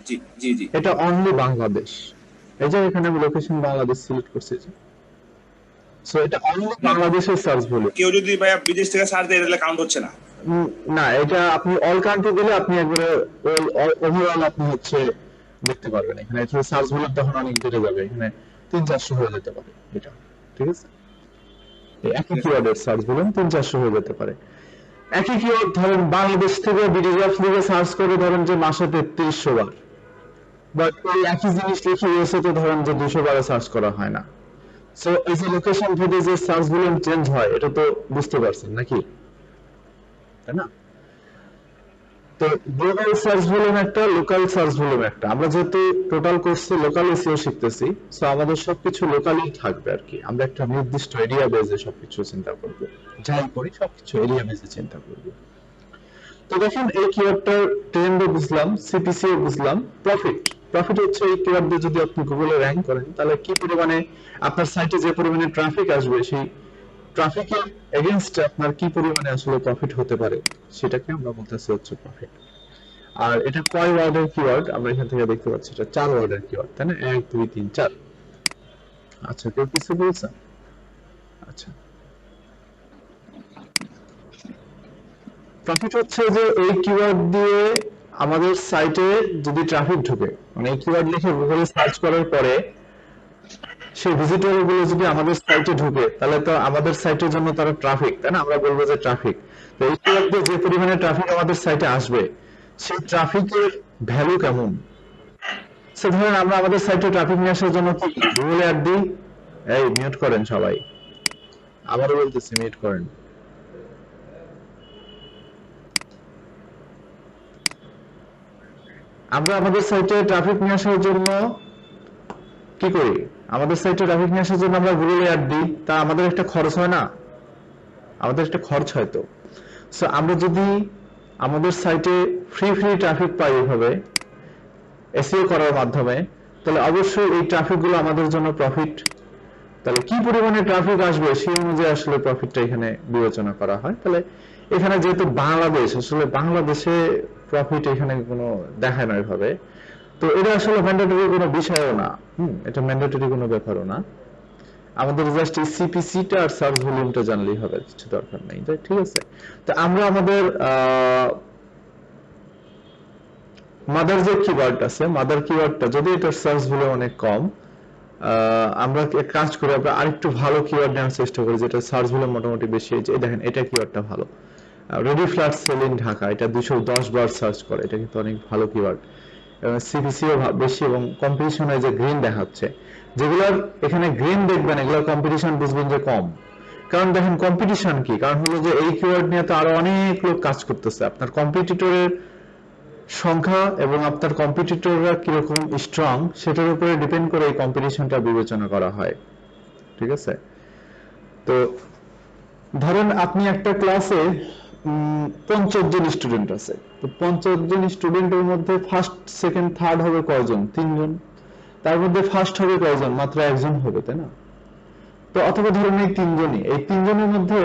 জি জি জি, এটা অনলি বাংলাদেশ। এই যে এখানে আমি লোকেশন বাংলাদেশ সিলেক্ট করছি, সো এটা অনলি বাংলাদেশের সার্চ ভলিউম। কেউ যদি ভাইয়া বিদেশ থেকে সার্চ দেয় তাহলে কাউন্ট হচ্ছে না? না, এটা আপনি অল কান্ট্রি দিলে আপনি একবারে ওভারঅল আপনি হচ্ছে দেখতে পারবেন। এখানে সার্চ ভলিউম তখন অনেক বেড়ে যাবে, এখানে 300-400 হয়ে যেতে পারে এটা। ঠিক আছে, এই একই কিওয়ার্ডের সার্চ ভলিউম 300-400 হয়ে যেতে পারে। একই কিওয়ার্ড ধরেন বাংলাদেশ থেকে বিডিজাফ লিখে সার্চ করে ধরেন যে মাসে 3300 বার, বাট ওই একই জিনিস লিখে ইউএসএ তে ধরেন যে 200 বারে সার্চ করা হয় না। সো এই যে লোকেশন ভেদে যে সার্চ ভলিউম চেঞ্জ হয়, এটা তো বুঝতে পারছেন নাকি, তাই না? তো গ্লোবাল সার্চ ভলিউম একটা, লোকাল সার্চ ভলিউম একটা। আমরা যেহেতু টোটাল কোর্সে লোকাল এসইও শিখতেছি, সো আমাদের সবকিছু লোকালি থাকবে আর কি। আমরা একটা নির্দিষ্ট এরিয়া বেজে সবকিছু চিন্তা করব, যাই করি সবকিছু এরিয়া বেজে চিন্তা করব। তো দেখেন এই কিওয়ার্ডটার ট্রেন্ডও বুঝলাম, সিপিসিও বুঝলাম, প্রফিট হচ্ছে এই কিওয়ার্ড দিয়ে যদি আপনি গুগলে র‍্যাঙ্ক করেন, তাহলে কি পরিমাণে আপনার সাইটে যে পরিমাণে ট্রাফিক আসবে, সেই ট্রাফিকের এগেইনস্টে আপনার কি পরিমাণে আসলে প্রফিট হতে পারে, সেটাকে আমরা বলতেছি হচ্ছে প্রফিট। আর এটা কয় ওয়ার্ডের কিওয়ার্ড আমরা এখান থেকে দেখতে পাচ্ছি, এটা 4 ওয়ার্ডের কিওয়ার্ড, তাই না? 1 2 3 4। আচ্ছা, কেউ কিছু বলছেন? আচ্ছা, প্রফিট হচ্ছে যে এই কিওয়ার্ড দিয়ে আমাদের সাইটে যদি ট্রাফিক ঢোকে, মানে এই কিওয়ার্ড লিখে গুগলে সার্চ করার পরে সেই ভিজিটর গুলো যদি আমাদের সাইটে ঢোকে, তাহলে তো আমাদের সাইটের জন্য তারা ট্রাফিক, তাই না? আমরা বলবো যে ট্রাফিক। তো এই কিওয়ার্ড দিয়ে যে পরিমাণে ট্রাফিক আমাদের সাইটে আসবে, সেই ট্রাফিকের ভ্যালু কেমন। সো ধরেন আমরা আমাদের সাইটে ট্রাফিক নিয়ে আসার জন্য কি গুগলে অ্যাড দিই। এই মিউট করেন সবাই, আবারও বলতেছি মিউট করেন। আমরা আমাদের সাইটে ট্রাফিক নিয়ে আসার জন্য কি করি? আমাদের সাইটে ট্রাফিক নিয়ে আসার জন্য আমরা গুগলে অ্যাড দিই, তা আমাদের একটা খরচ হয় না? আমাদের একটা খরচ হয়। তো সো আমরা যদি আমাদের সাইটে ফ্রি ট্রাফিক পাই এভাবে এসইও করার মাধ্যমে, তাহলে অবশ্যই এই ট্রাফিকগুলো আমাদের জন্য প্রফিট। তাহলে কি পরিমাণে ট্রাফিক আসবে সেই অনুযায়ী আসলে প্রফিটটা এখানে বিবেচনা করা হয়। তাহলে এখানে যেহেতু বাংলাদেশ, আসলে বাংলাদেশে প্রফিট এখানে কোনো দেখায় না এভাবে, তো এটা আসলে ম্যান্ডেটরি কোনো বিষয়ও না। এটা ম্যান্ডেটরি কোনো ব্যাপারও না। আমাদের জাস্ট এই সিপিসিটা আর সার্চ ভলিউমটা জানলেই হবে, কিছু দরকার নেই। ঠিক আছে, তো আমরা আমাদের মাদার যে কিওয়ার্ড আছে, মাদার কিওয়ার্ডটা যদি এটার সার্চ ভলিউম অনেক কম, আমরা এক কাজ করি, আমরা আরেকটু ভালো কিওয়ার্ড নেওয়ার চেষ্টা করি যেটা সার্চ ভলিউম মোটামুটি বেশি। এই দেখেন, এটা কিওয়ার্ডটা ভালো, ready flat sell in Dhaka, এটা 210 বার সার্চ করে, এটা কিন্তু অনেক ভালো কিওয়ার্ড। সিপিসিও বেশি এবং কম্পিটিশনে যে গ্রিন দেখাচ্ছে, যেগুলোর এখানে গ্রিন দেখবেন, এগুলোর কম্পিটিশন বুঝবেন যে কম। কারণ দেখেন কম্পিটিশন কি, কারণ হলো যে এই কিওয়ার্ড নিয়ে তো আরো অনেক লোক কাজ করতেছে। আপনার কম্পিটিটরের সংখ্যা এবং আপনার কম্পিটিটররা কিরকম স্ট্রং, সেটার উপরে ডিপেন্ড করে এই কম্পিটিশনটা বিবেচনা করা হয়। ঠিক আছে, তো ধরেন আপনি একটা ক্লাসে 50 জন স্টুডেন্ট আছে, তো 50 জন স্টুডেন্টের মধ্যে ফার্স্ট সেকেন্ড থার্ড হবে কয়জন? 3 জন। তার মধ্যে ফার্স্ট হবে কয়জন? মাত্র 1 জন হবে, তাই না? তো অথবা ধরুন এই তিনজনের মধ্যে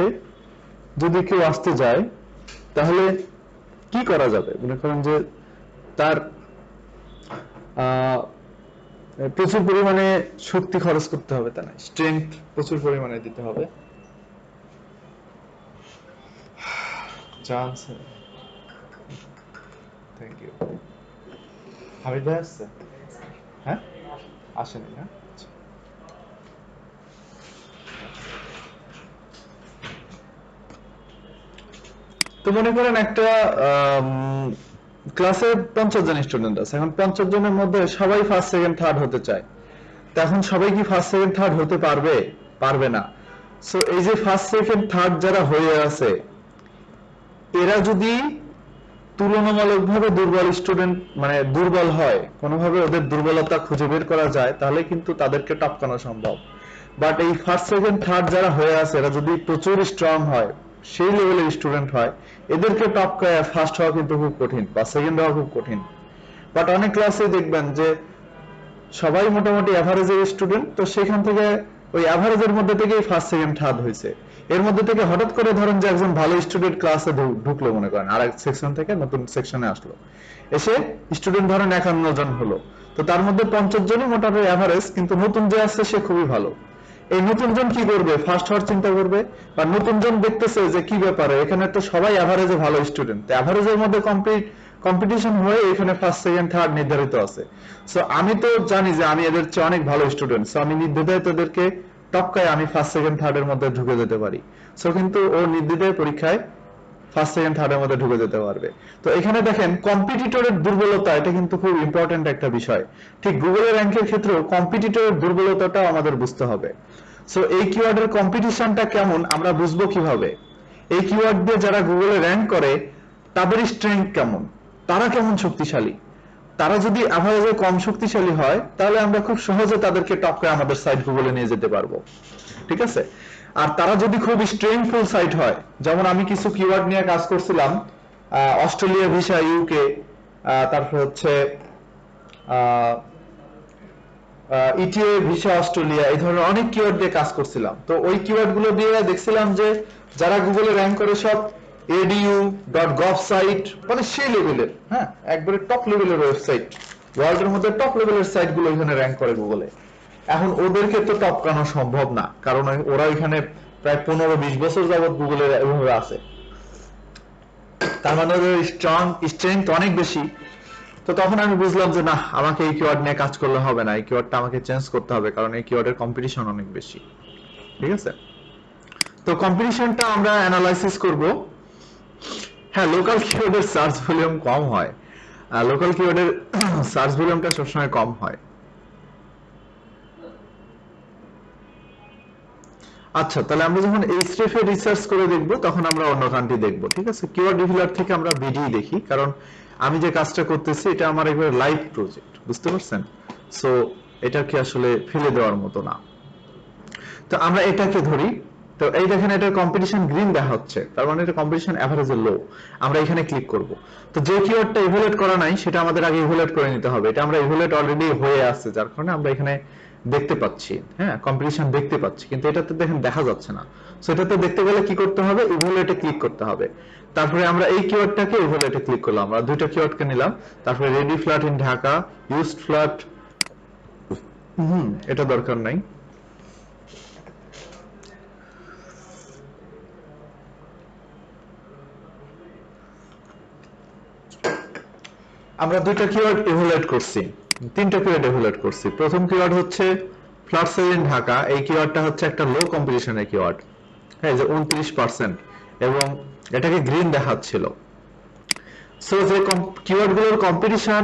যদি কেউ আসতে যায় তাহলে কি করা যাবে? মনে করেন যে তার প্রচুর পরিমাণে শক্তি খরচ করতে হবে, তা না, স্ট্রেংথ প্রচুর পরিমাণে দিতে হবে। Thank you. হামিদ ভাই আসছে? হ্যাঁ, আসেনি না? তো মনে করেন একটা ক্লাসে 50 জন স্টুডেন্ট আছে, এখন 50 জনের মধ্যে সবাই ফার্স্ট সেকেন্ড থার্ড হতে চায়। তো এখন সবাই কি ফার্স্ট সেকেন্ড থার্ড হতে পারবে? পারবে না। সো এই যে ফার্স্ট সেকেন্ড থার্ড যারা হয়ে আছে, এরা যদি তুলনামূলকভাবে দুর্বল স্টুডেন্ট মানে দুর্বল হয়, কোনোভাবে ওদের দুর্বলতা খুঁজে বের করা যায়, তাহলে কিন্তু তাদেরকে টপকানো সম্ভব। বাট এই ফার্স্ট সেকেন্ড থার্ড যারা হয়ে আছে, এরা যদি প্রচুর স্ট্রং হয়, সেই লেভেলের স্টুডেন্ট হয়, এদেরকে টপকায় ফার্স্ট হওয়া কিন্তু খুব কঠিন, বা সেকেন্ড হওয়া খুব কঠিন। বাট অনেক ক্লাসে দেখবেন যে সবাই মোটামুটি অ্যাভারেজের স্টুডেন্ট, তো সেখান থেকে ওই অ্যাভারেজের মধ্যে থেকেই ফার্স্ট সেকেন্ড থার্ড হয়েছে। এর মধ্যে থেকে হঠাৎ করে ধরেন যে একজন ভালো স্টুডেন্ট ক্লাসে ঢুকলো, মনে করেন আরেক সেকশন থেকে নতুন সেকশনে আসলো, এসে স্টুডেন্ট ধরেন 51 জন হলো, তো তার মধ্যে 50 জনই মোটামুটি অ্যাভারেজ, কিন্তু নতুন যে আসছে সে খুবই ভালো। এই নতুন জন কি করবে? ফার্স্ট হওয়ার চিন্তা করবে, বা নতুন জন দেখতেছে যে কি ব্যাপারে, এখানে তো সবাই অ্যাভারেজে ভালো স্টুডেন্ট, তো অ্যাভারেজের মধ্যে কম্পিটিশন হয়ে এখানে ফার্স্ট সেকেন্ড থার্ড নির্ধারিত আছে। সো আমি তো জানি যে আমি এদের চেয়ে অনেক ভালো স্টুডেন্ট, সো আমি নির্দ্বিধায় তাদেরকে টপকায় আমি ফার্স্ট সেকেন্ড থার্ড এর মধ্যে ঢুকে যেতে পারি। সো কিন্তু ও নির্দ্বিধায় পরীক্ষায় ফার্স্ট সেকেন্ড থার্ড এর মধ্যে ঢুকে যেতে পারবে। তো এখানে দেখেন কম্পিটিটরের দুর্বলতা, এটা কিন্তু খুব ইম্পর্টেন্ট একটা বিষয়। ঠিক গুগলের র্যাঙ্কের ক্ষেত্রেও কম্পিটিটরের দুর্বলতাটাও আমাদের বুঝতে হবে। সো এই কিওয়ার্ডের কম্পিটিশনটা কেমন আমরা বুঝবো কিভাবে? এই কিওয়ার্ড দিয়ে যারা গুগলে র্যাঙ্ক করে তাদের স্ট্রেংথ কেমন, তারা কেমন শক্তিশালী। তারা যদি অ্যাভারেজে কম শক্তিশালী হয়, তাহলে আমরা খুব সহজে তাদেরকে টপকায় আমাদের সাইট গুগলে নিয়ে যেতে পারবো, ঠিক আছে? আর তারা যদি খুব স্ট্রেংথফুল সাইট হয়, যেমন আমি কিছু কিওয়ার্ড নিয়ে কাজ করছিলাম, অস্ট্রেলিয়া ভিসা ইউকে, তারপর হচ্ছে ইটিএ ভিসা অস্ট্রেলিয়া, এই ধরনের অনেক কিওয়ার্ড দিয়ে কাজ করছিলাম। তো ওই কিওয়ার্ড গুলো দিয়ে দেখছিলাম যে যারা গুগলে র্যাঙ্ক করে সব edu.gov সাইট, মানে সেই লেভেলের, হ্যাঁ, একবারে টপ লেভেলের ওয়েবসাইট, ওয়ার্ল্ডের মধ্যে টপ লেভেলের সাইট গুলো এখানে র্যাঙ্ক করে গুগলে। এখন ওদেরকে তো টপকানো সম্ভব না, কারণ ওরা এখানে প্রায় 15-20 বছর যাবত গুগলে এভাবে আছে, তার মানে ওদের স্ট্রেংথ অনেক বেশি। তো তখন আমি বুঝলাম যে না, আমাকে এই কিওয়ার্ড নিয়ে কাজ করলে হবে না, এই কিওয়ার্ডটা আমাকে চেঞ্জ করতে হবে, কারণ এই কিওয়ার্ডের কম্পিটিশন অনেক বেশি, ঠিক আছে? তো কম্পিটিশনটা আমরা অ্যানালাইসিস করব। হ্যাঁ, লোকাল কিওয়ার্ডের সার্চ ভলিউম কম হয়, লোকাল কিওয়ার্ডের সার্চ ভলিউমটা সবসময় কম হয়। আচ্ছা, তাহলে আমরা যখন এইচরেফ এ রিসার্চ করে দেখব, তখন আমরা অন্য গানটি দেখব, ঠিক আছে? কিওয়ার্ড রিভিলার থেকে আমরা বিডি দেখি, কারণ আমি যে কাজটা করতেছি এটা আমার একবার লাইভ প্রজেক্ট, বুঝতে পারছেন? সো এটাকে আসলে ফেলে দেওয়ার মতো না। তো আমরা এটাকে ধরি, তো এই দেখেন এটার কম্পিটিশন গ্রিন দেখা হচ্ছে, তার মানে এটা কম্পিটিশন এভারেজে লো। আমরা এখানে ক্লিক করব। তো যে কিওয়ার্ডটা ইভ্যালুয়েট করা নাই সেটা আমাদের আগে ইভ্যালুয়েট করে নিতে হবে। এটা আমরা ইভ্যালুয়েট অলরেডি হয়ে আছে, যার কারণে আমরা এখানে দেখতে পাচ্ছি, হ্যাঁ, কম্পিটিশন দেখতে পাচ্ছি, কিন্তু এটাতে দেখেন দেখা যাচ্ছে না। সো এটাতে দেখতে গেলে কি করতে হবে? ইভ্যালুয়েটে ক্লিক করতে হবে। তারপরে আমরা এই কিওয়ার্ডটাকে ইভ্যালুয়েটে ক্লিক করলাম, আমরা দুইটা কিওয়ার্ডকে নিলাম। তারপরে ready flat in Dhaka, used flat, এটা দরকার নাই। আমরা দুইটা কিওয়ার্ড ইভ্যালুয়েট করছি, তিনটা কিওয়ার্ড ইভ্যালুয়েট করছি। প্রথম কিওয়ার্ড হচ্ছে ফ্ল্যাট সেল ইন ঢাকা, এই কিওয়ার্ডটা হচ্ছে একটা লো কম্পিটিশনের কিওয়ার্ড, হ্যাঁ, যে 29%, এবং এটাকে গ্রিন দেখাচ্ছিল। সো যে কিওয়ার্ডগুলোর কম্পিটিশন,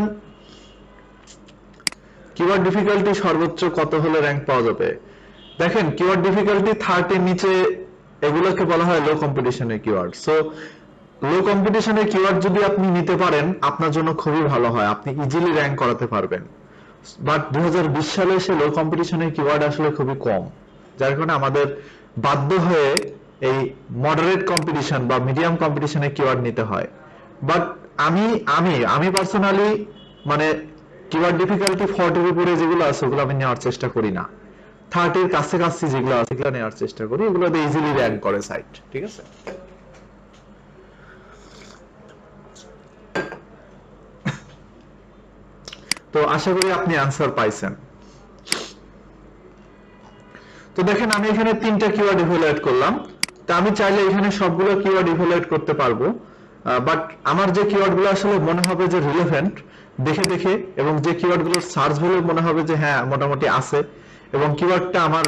কিওয়ার্ড ডিফিকাল্টি সর্বোচ্চ কত হলে র্যাঙ্ক পাওয়া যাবে? দেখেন কিওয়ার্ড ডিফিকাল্টি 30 এর নিচে এগুলোকে বলা হয় লো কম্পিটিশনের কিওয়ার্ড। সো লো কম্পিটিশনের কিওয়ার্ড যদি আপনি নিতে পারেন, আপনার জন্য খুবই ভালো হয়, আপনি ইজিলি র্যাঙ্ক করাতে পারবেন। বাট 2020 সালে এসে লো কম্পিটিশনের কিওয়ার্ড আসলে খুবই কম, যার কারণে আমাদের বাধ্য হয়ে এই মডারেট কম্পিটিশন বা মিডিয়াম কম্পিটিশনের কিওয়ার্ড নিতে হয়। বাট আমি পার্সোনালি মানে কিওয়ার্ড ডিফিকাল্টি 40 এর উপরে যেগুলো আছে ওগুলো আমি নেওয়ার চেষ্টা করি না। 30 এর কাছাকাছি যেগুলো আছে সেগুলো নেওয়ার চেষ্টা করি, এগুলোতে ইজিলি র্যাঙ্ক করে সাইট, ঠিক আছে? তো আশা করি আপনি আনসার পাইছেন। তো দেখেন আমি এখানে 3টা কিওয়ার্ড ইভালুয়েট করলাম। তা আমি চাইলে এখানে সবগুলো কিওয়ার্ড ইভালুয়েট করতে পারবো, বাট আমার যে কিওয়ার্ডগুলো আসলে মনে হবে যে রিলেভেন্ট দেখে দেখে, এবং যে কিওয়ার্ডগুলোর সার্চ ভ্যালু মনে হবে যে হ্যাঁ মোটামুটি আছে, এবং কিওয়ার্ডটা আমার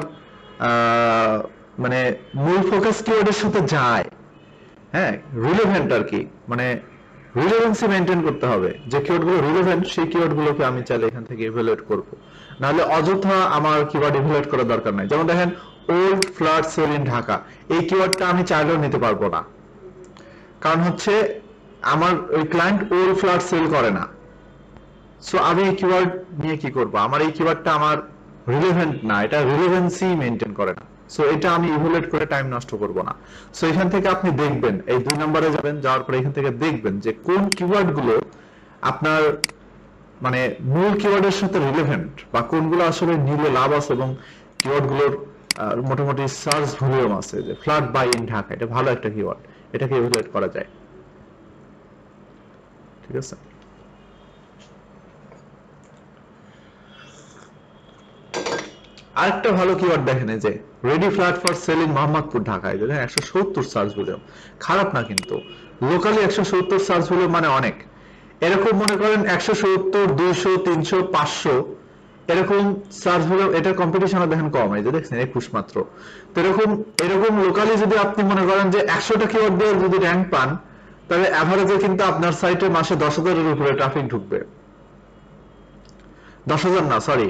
মানে মূল ফোকাস কিওয়ার্ডের সাথে যায়, হ্যাঁ রিলেভেন্ট আর কি, মানে রিলেভেন্সি মেইনটেইন করতে হবে। যে কিওয়ার্ডগুলো রিলেভেন্ট সেই কিওয়ার্ডগুলোকে আমি চাইলে এখান থেকে ইভালুয়েট করব, নাহলে অযথা আমার কিওয়ার্ড ইভালুয়েট করার দরকার নাই। যেমন দেখেন old flat sell in Dhaka, এই কিওয়ার্ডটা আমি চাইলেও নিতে পারবো না, কারণ হচ্ছে আমার ওই ক্লায়েন্ট ওল্ড ফ্ল্যাট সেল করে না। সো আমি এই কিওয়ার্ড নিয়ে কি করব? আমার এই কিওয়ার্ডটা আমার রিলেভেন্ট না, এটা রিলেভেন্সি মেইনটেইন করে না। সো এটা আমি ইভালুয়েট করে টাইম নষ্ট করব না। সো এখান থেকে আপনি দেখবেন, এই 2 নম্বরে যাবেন, যাওয়ার পরে এখান থেকে দেখবেন যে কোন কিওয়ার্ড গুলো আপনার মানে মূল কিওয়ার্ডের সাথে রিলেভেন্ট, বা কোনগুলো আসলে নিলে লাভ আছে এবং কিওয়ার্ড গুলোর মোটামুটি সার্চ ভলিউম আছে। যে ফ্ল্যাট বাই ইন ঢাকা, এটা ভালো একটা কিওয়ার্ড, এটাকে ইভালুয়েট করা যায়, ঠিক আছে? আরেকটা ভালো কিওয়ার্ড দেখেন, এই যে ready flat for sale in Mohammadpur ঢাকায়, দেখেন 170 সার্চ ভলিউম, খারাপ না কিন্তু। লোকালি 170 সার্চ ভলিউম মানে অনেক। এরকম মনে করেন 170, 200, 300, 500 এরকম সার্চ ভলিউম, এটা কম্পিটিশন দেখেন কম, এই যে দেখছেন 21 মাত্র। তো এরকম লোকালি যদি আপনি মনে করেন যে 100টা কিওয়ার্ড দিয়ে যদি র্যাঙ্ক পান, তাহলে এভারেজে কিন্তু আপনার সাইটে মাসে 10,000 এর উপরে ট্রাফিক ঢুকবে। 10,000 না, সরি,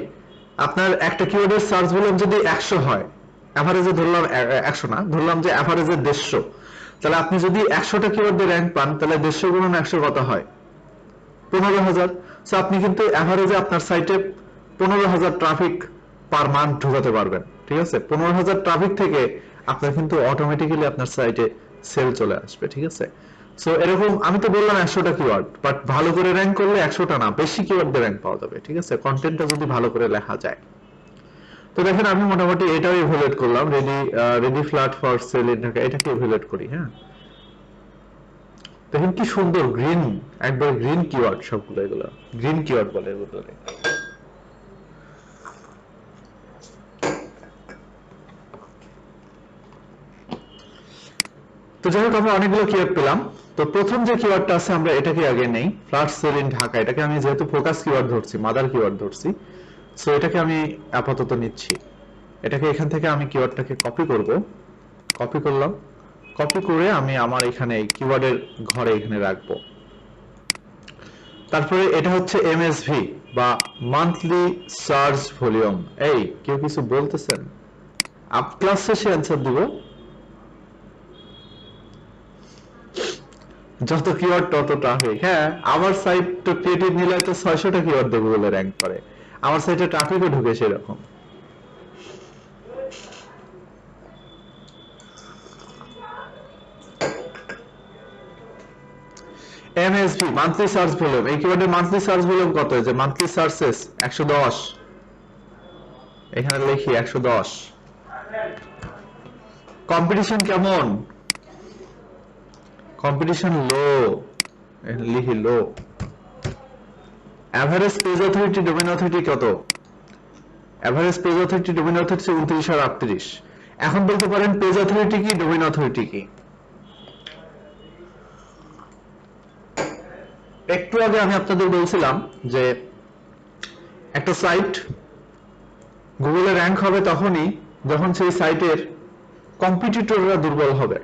আপনার একটা কিওয়ার্ডের সার্চ ভলিউম যদি 100 হয়, এভারেজে ধরলাম 100 না, ধরলাম যে এভারেজে 150, তাহলে আপনি যদি 100টা কিওয়ার্ড দিয়ে র্যাঙ্ক পান, তাহলে 150 গুণন 100 কত হয়? 15,000। সো আপনি কিন্তু এভারেজে আপনার সাইটে 15,000 ট্রাফিক পার মান্থ ঢোকাতে পারবেন, ঠিক আছে? 15,000 ট্রাফিক থেকে আপনার কিন্তু অটোমেটিক্যালি আপনার সাইটে সেল চলে আসবে, ঠিক আছে? সো এরকম আমি তো বললাম 100টা কিওয়ার্ড, বাট ভালো করে র্যাঙ্ক করলে 100টা না, বেশি কিওয়ার্ড দিয়ে র্যাঙ্ক পাওয়া যাবে, ঠিক আছে? কন্টেন্টটা যদি ভালো করে লেখা যায়। তো দেখেন আমি মোটামুটি এটাও ইভালুয়েট করলাম, ready flat for sale in Dhaka, এটাকে ইভালুয়েট করি। হ্যাঁ, দেখেন কি সুন্দর গ্রিন, একবার গ্রিন কিওয়ার্ড, সবগুলো এগুলো গ্রিন কিওয়ার্ড বলে এগুলো। তো যাই হোক আমরা অনেকগুলো কিওয়ার্ড পেলাম। তো প্রথম যে কিওয়ার্ডটা আছে আমরা এটাকে আগে নেই, ফ্ল্যাট সেল ইন ঢাকা। এটাকে আমি যেহেতু ফোকাস কিওয়ার্ড ধরছি, মাদার কিওয়ার্ড ধরছি, সো এটাকে আমি আপাতত নিচ্ছি। এটাকে এখান থেকে আমি কিওয়ার্ডটাকে কপি করব, কপি করলাম, কপি করে আমি আমার এখানে এই কিওয়ার্ডের ঘরে এখানে রাখবো। তারপরে এটা হচ্ছে এমএসভি বা মান্থলি সার্চ ভলিউম। এই কেউ কিছু বলতেছেন? আপ ক্লাস শেষে অ্যানসার দিব। যত কিওয়ার্ড তত ট্রাফিক। হ্যাঁ, আমার সাইট তো ক্রিয়েটিভ নিলে তো 600টা কিওয়ার্ড দেবো বলে র্যাঙ্ক করে, আমার সাইটে ট্রাফিকও ঢুকে সেরকম। এমএসভি মান্থলি সার্চ ভলিউম, এই কিওয়ার্ডের মান্থলি সার্চ ভলিউম কত? যে মান্থলি সার্চেস 110, এখানে লিখি 110। কম্পিটিশন কেমন? কম্পিটিশন লো, লিখি low. Average page authority domain authority কত? Average page authority domain authority 29 আর 38। এখন বলতে পারেন পেজ অথরিটি কি, ডোমেইন অথরিটি কি? একটু আগে আমি আপনাদের বলছিলাম যে একটা সাইট গুগলে র্যাঙ্ক হবে তখনই যখন সেই সাইটের কম্পিটিটররা দুর্বল হবে।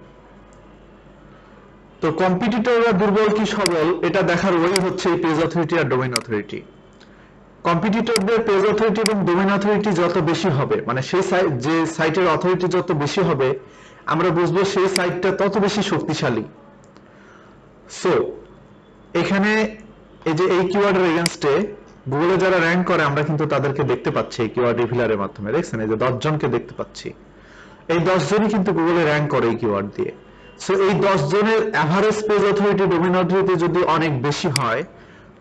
তো কম্পিটিটররা দুর্বল কি সবল এটা দেখার ওই হচ্ছে এই পেজ অথরিটি আর ডোমেইন অথরিটি। কম্পিটিটরদের পেজ অথরিটি এবং ডোমেইন অথরিটি যত বেশি হবে, মানে সেই যে সাইটের অথরিটি যত বেশি হবে, আমরা বুঝবো সেই সাইটটা তত বেশি শক্তিশালী। সো এখানে এই যে এই কিওয়ার্ডের এগেইনস্টে গুগলে যারা র্যাঙ্ক করে আমরা কিন্তু তাদেরকে দেখতে পাচ্ছি এই কিওয়ার্ড রিভিলারের মাধ্যমে। দেখছেন এই যে 10 জনকে দেখতে পাচ্ছি, এই 10 জনই কিন্তু গুগলে র্যাঙ্ক করে এই কিওয়ার্ড দিয়ে। সো এই 10 জনের average page authority domain authority যদি অনেক বেশি হয়,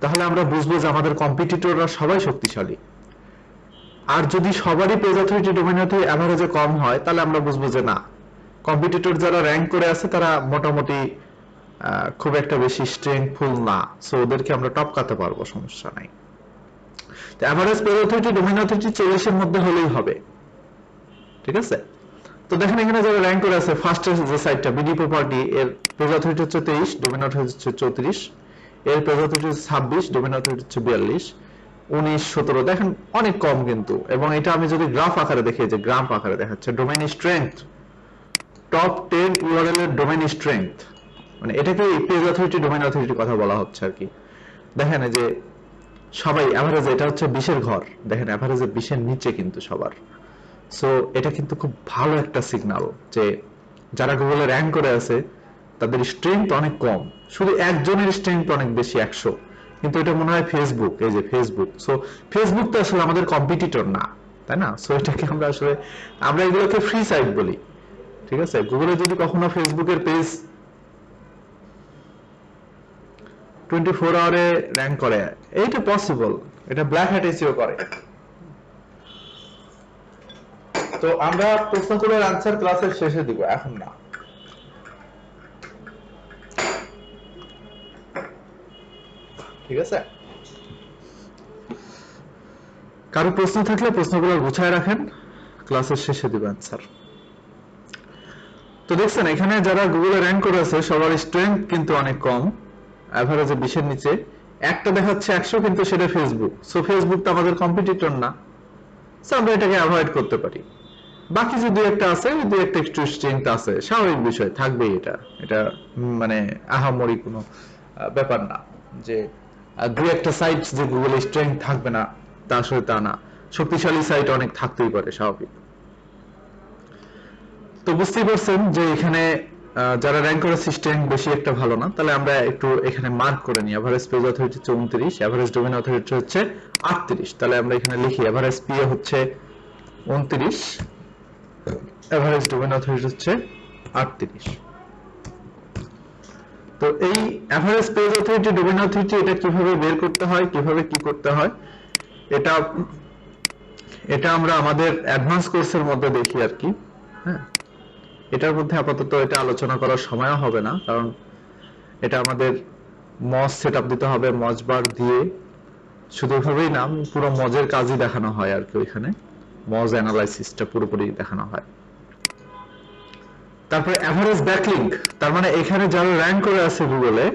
তাহলে আমরা বুঝবো যে আমাদের কম্পিটিটররা সবাই শক্তিশালী। আর যদি সবারই পেজ অথরিটি ডোমেইন অথরিটি এভারেজে কম হয় তাহলে আমরা বুঝবো যে না, কম্পিটিটর যারা র্যাঙ্ক করে আছে তারা মোটামুটি খুব একটা বেশি স্ট্রেংথফুল না, সো ওদেরকে আমরা টপকাতে পারবো, সমস্যা নাই। তো average page authority domain authority 40 এর মধ্যে হলেই হবে, ঠিক আছে। তো দেখেন এখানে যারা র্যাঙ্ক করে আছে, ফার্স্টের যে সাইটটা বিডি প্রপার্টি, এর পেজ অথরিটি হচ্ছে 23, ডোমেইন অথরিটি হচ্ছে 34, এর পেজ অথরিটি হচ্ছে 26, ডোমেইন অথরিটি হচ্ছে 42, 19, 17, দেখেন অনেক কম কিন্তু। এবং এটা আমি যদি গ্রাফ আকারে দেখি, যে গ্রাফ আকারে দেখাচ্ছে ডোমেইন স্ট্রেংথ, টপ 10 ইউআরএল এর ডোমেইন স্ট্রেংথ, মানে এটাকে পেজ অথরিটি ডোমেইন অথরিটি কথা বলা হচ্ছে আর কি। দেখেন এই যে সবাই এভারেজ, এটা হচ্ছে 20 এর ঘর, দেখেন এভারেজে 20 এর নিচে কিন্তু সবার। সো এটা কিন্তু খুব ভালো একটা সিগন্যাল যে যারা গুগলে র্যাঙ্ক করে আছে তাদের স্ট্রেংথ অনেক কম, শুধু একজনের স্ট্রেংথ অনেক বেশি 100, কিন্তু এটা মনে হয় ফেসবুক, এই যে ফেসবুক। সো ফেসবুক তো আসলে আমাদের কম্পিটিটর না, তাই না? সো এটাকে আমরা এগুলোকে ফ্রি সাইট বলি, ঠিক আছে। গুগলে যদি কখনো ফেসবুকের পেজ 24 আওয়ারে র্যাঙ্ক করে, এইটা পসিবল, এটা ব্ল্যাক হ্যাট এসইও করে। তো আমরা প্রশ্নগুলোর আনসার ক্লাসের শেষে দিব, এখন না। ঠিক আছে, কারো প্রশ্ন থাকলে প্রশ্নগুলো গুছায় রাখেন, ক্লাসের শেষে দিব আনসার। তো দেখছেন এখানে যারা গুগলে র্যাঙ্ক করে আছে সবার স্ট্রেংথ কিন্তু অনেক কম, এভারেজে 20 এর নিচে। একটা দেখাচ্ছে 100, কিন্তু সেটা ফেসবুক। সো ফেসবুক তো আমাদের কম্পিটিটর না, সো আমরা এটাকে অ্যাভয়েড করতে পারি। বাকি যে দুই একটা আছে, ওই দুই একটা একটু স্ট্রেংথ আছে, স্বাভাবিক বিষয়, থাকবেই। এটা মানে আহামরি কোনো ব্যাপার না যে দুই একটা সাইট যে গুগলে স্ট্রেংথ থাকবে না, তা আসলে তা না। শক্তিশালী সাইট অনেক থাকতেই পারে, স্বাভাবিক। তো বুঝতেই পারছেন যে এখানে যারা র্যাঙ্ক করে স্ট্রেংথ বেশি একটা ভালো না, তাহলে আমরা একটু এখানে মার্ক করে নিই। Average page authority 29, average domain authority হচ্ছে 38, তাহলে আমরা এখানে লিখি এভারেজ পিএ হচ্ছে 29, এভারেজ ডোমেইন অথরিটি হচ্ছে 38। তো এই average page authority domain authority এটা কিভাবে বের করতে হয়, কিভাবে কি করতে হয়, এটা আমরা আমাদের অ্যাডভান্স কোর্সের মধ্যে দেখি আর কি। হ্যাঁ, এটার মধ্যে আপাতত এটা আলোচনা করার সময়ও হবে না, কারণ এটা আমাদের মজ সেটআপ দিতে হবে, মজ বার দিয়ে শুধু এভাবেই না, পুরো মজের কাজই দেখানো হয় আর কি। ওইখানে মজ অ্যানালাইসিসটা পুরোপুরি দেখানো হয়। তারপরে এভারেজ ব্যাকলিংক, তার মানে এখানে যারা র্যাঙ্ক করে আছে গুগলে,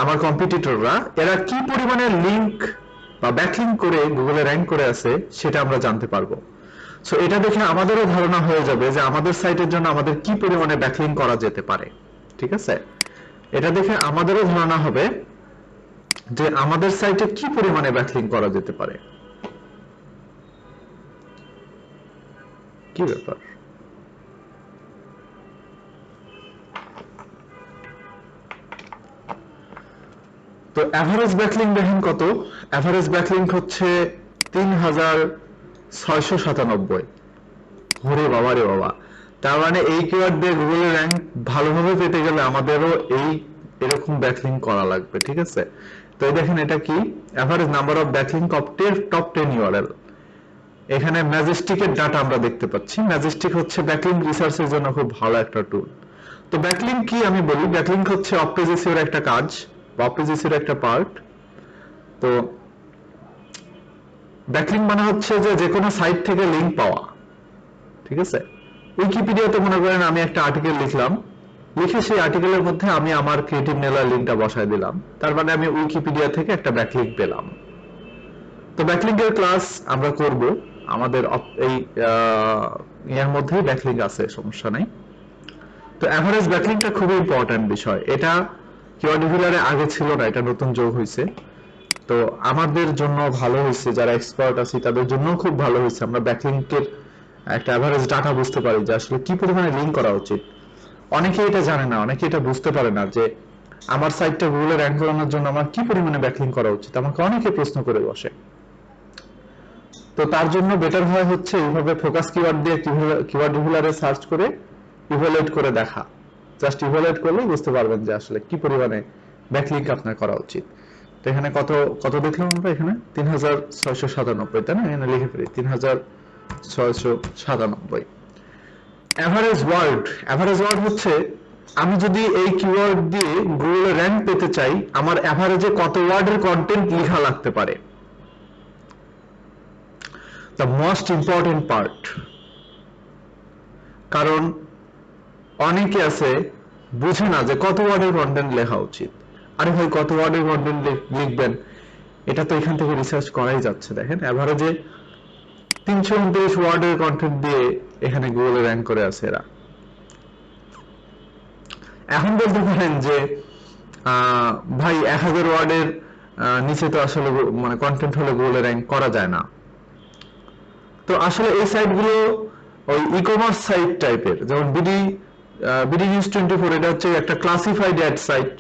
আমার কম্পিটিটররা, এরা কি পরিমাণে লিংক বা ব্যাকলিংক করে গুগলে র্যাঙ্ক করে আছে সেটা আমরা জানতে পারবো। সো এটা দেখে আমাদেরও ধারণা হয়ে যাবে যে আমাদের সাইটের জন্য আমাদের কি পরিমাণে ব্যাকলিংক করা যেতে পারে, ঠিক আছে। এটা দেখে আমাদেরও ধারণা হবে যে আমাদের সাইটে কি পরিমাণে ব্যাকলিংক করা যেতে পারে। কি ব্যাপার? তো এভারেজ ব্যাকলিংক দেখেন কত, এভারেজ ব্যাকলিংক হচ্ছে 3697। ওরে বাবা রে বাবা, তার মানে এই কিওয়ার্ড দিয়ে গুগলের র্যাঙ্ক ভালোভাবে পেতে গেলে আমাদেরও এরকম ব্যাকলিংক করা লাগবে, ঠিক আছে। তো এই দেখেন এটা কি, average number of backlink of top 10 URL. এখানে ম্যাজেস্টিকের ডাটা আমরা দেখতে পাচ্ছি। ম্যাজেস্টিক হচ্ছে ব্যাকলিংক রিসার্চের জন্য খুব ভালো একটা টুল। তো ব্যাকলিংক কি আমি বলি, ব্যাকলিংক হচ্ছে অফ পেজ এসইওর একটা কাজ, বা অফ পেজ এসইওর একটা পার্ট। তো ব্যাকলিংক মানে হচ্ছে যে কোনো সাইট থেকে লিংক পাওয়া, ঠিক আছে। উইকিপিডিয়াতে মনে করেন আমি একটা আর্টিকেল লিখলাম, লিখে সেই আর্টিকেলের মধ্যে আমি আমার ক্রিয়েটিভ নেলার লিংকটা বসায় দিলাম, তার মানে আমি উইকিপিডিয়া থেকে একটা ব্যাকলিংক পেলাম। তো ব্যাকলিংকের ক্লাস আমরা করব, আমাদের এই এর মধ্যেই ব্যাকলিংক আছে, সমস্যা নাই। তো এভারেজ ব্যাকলিংকটা খুবই ইম্পর্টেন্ট বিষয়। এটা কিওয়ার্ড রিভিলারে আগে ছিল না, এটা নতুন যোগ হয়েছে। তো আমাদের জন্য ভালো হয়েছে, যারা এক্সপার্ট আছি তাদের জন্য খুব ভালো হয়েছে। আমরা ব্যাকলিংকের একটা এভারেজ ডাটা বুঝতে পারি যে আসলে কি পরিমাণে লিংক করা উচিত। অনেকে এটা জানে না, অনেকে এটা বুঝতে পারে না যে আমার সাইটটা গুগলে র্যাঙ্ক করানোর জন্য আমার কি পরিমাণে ব্যাকলিংক করা উচিত। আমাকে অনেকে প্রশ্ন করে বসে। তো তার জন্য বেটার হয় হচ্ছে এইভাবে ফোকাস কিওয়ার্ড দিয়ে কিওয়ার্ড রিভিলারে সার্চ করে ইভালুয়েট করে দেখা। জাস্ট ইভালুয়েট করলেই বুঝতে পারবেন যে আসলে কি পরিমাণে ব্যাকলিংক আপনার করা উচিত। তো এখানে কত কত দেখলাম আমরা এখানে 3697, তাই না? এখানে লিখে ফেলি 3697। এভারেজ ওয়ার্ড হচ্ছে আমি যদি এই কিওয়ার্ড দিয়ে গুগলে র্যাঙ্ক পেতে চাই, আমার এভারেজে কত ওয়ার্ডের কন্টেন্ট লেখা লাগতে পারে। দ্য মোস্ট ইম্পর্টেন্ট পার্ট, কারণ অনেকে আছে বুঝে না যে কত ওয়ার্ডের কন্টেন্ট লেখা উচিত। আরে ভাই, কত ওয়ার্ডের কন্টেন্ট লিখবেন, এটা তো এখান থেকে রিসার্চ করাই যাচ্ছে। দেখেন এভারেজে 329 ওয়ার্ডের কন্টেন্ট দিয়ে এখানে গুগলে র্যাঙ্ক করে আছে এরা। এখন বলতে পারেন যে ভাই 1000 ওয়ার্ডের নিচে তো আসলে মানে কন্টেন্ট হলে গুগলে র্যাঙ্ক করা যায় না। তো আসলে এই সাইটগুলো ওই ই কমার্স সাইট টাইপের, যেমন বিডি নিউজ 24, এটা হচ্ছে একটা ক্লাসিফাইড অ্যাড সাইট।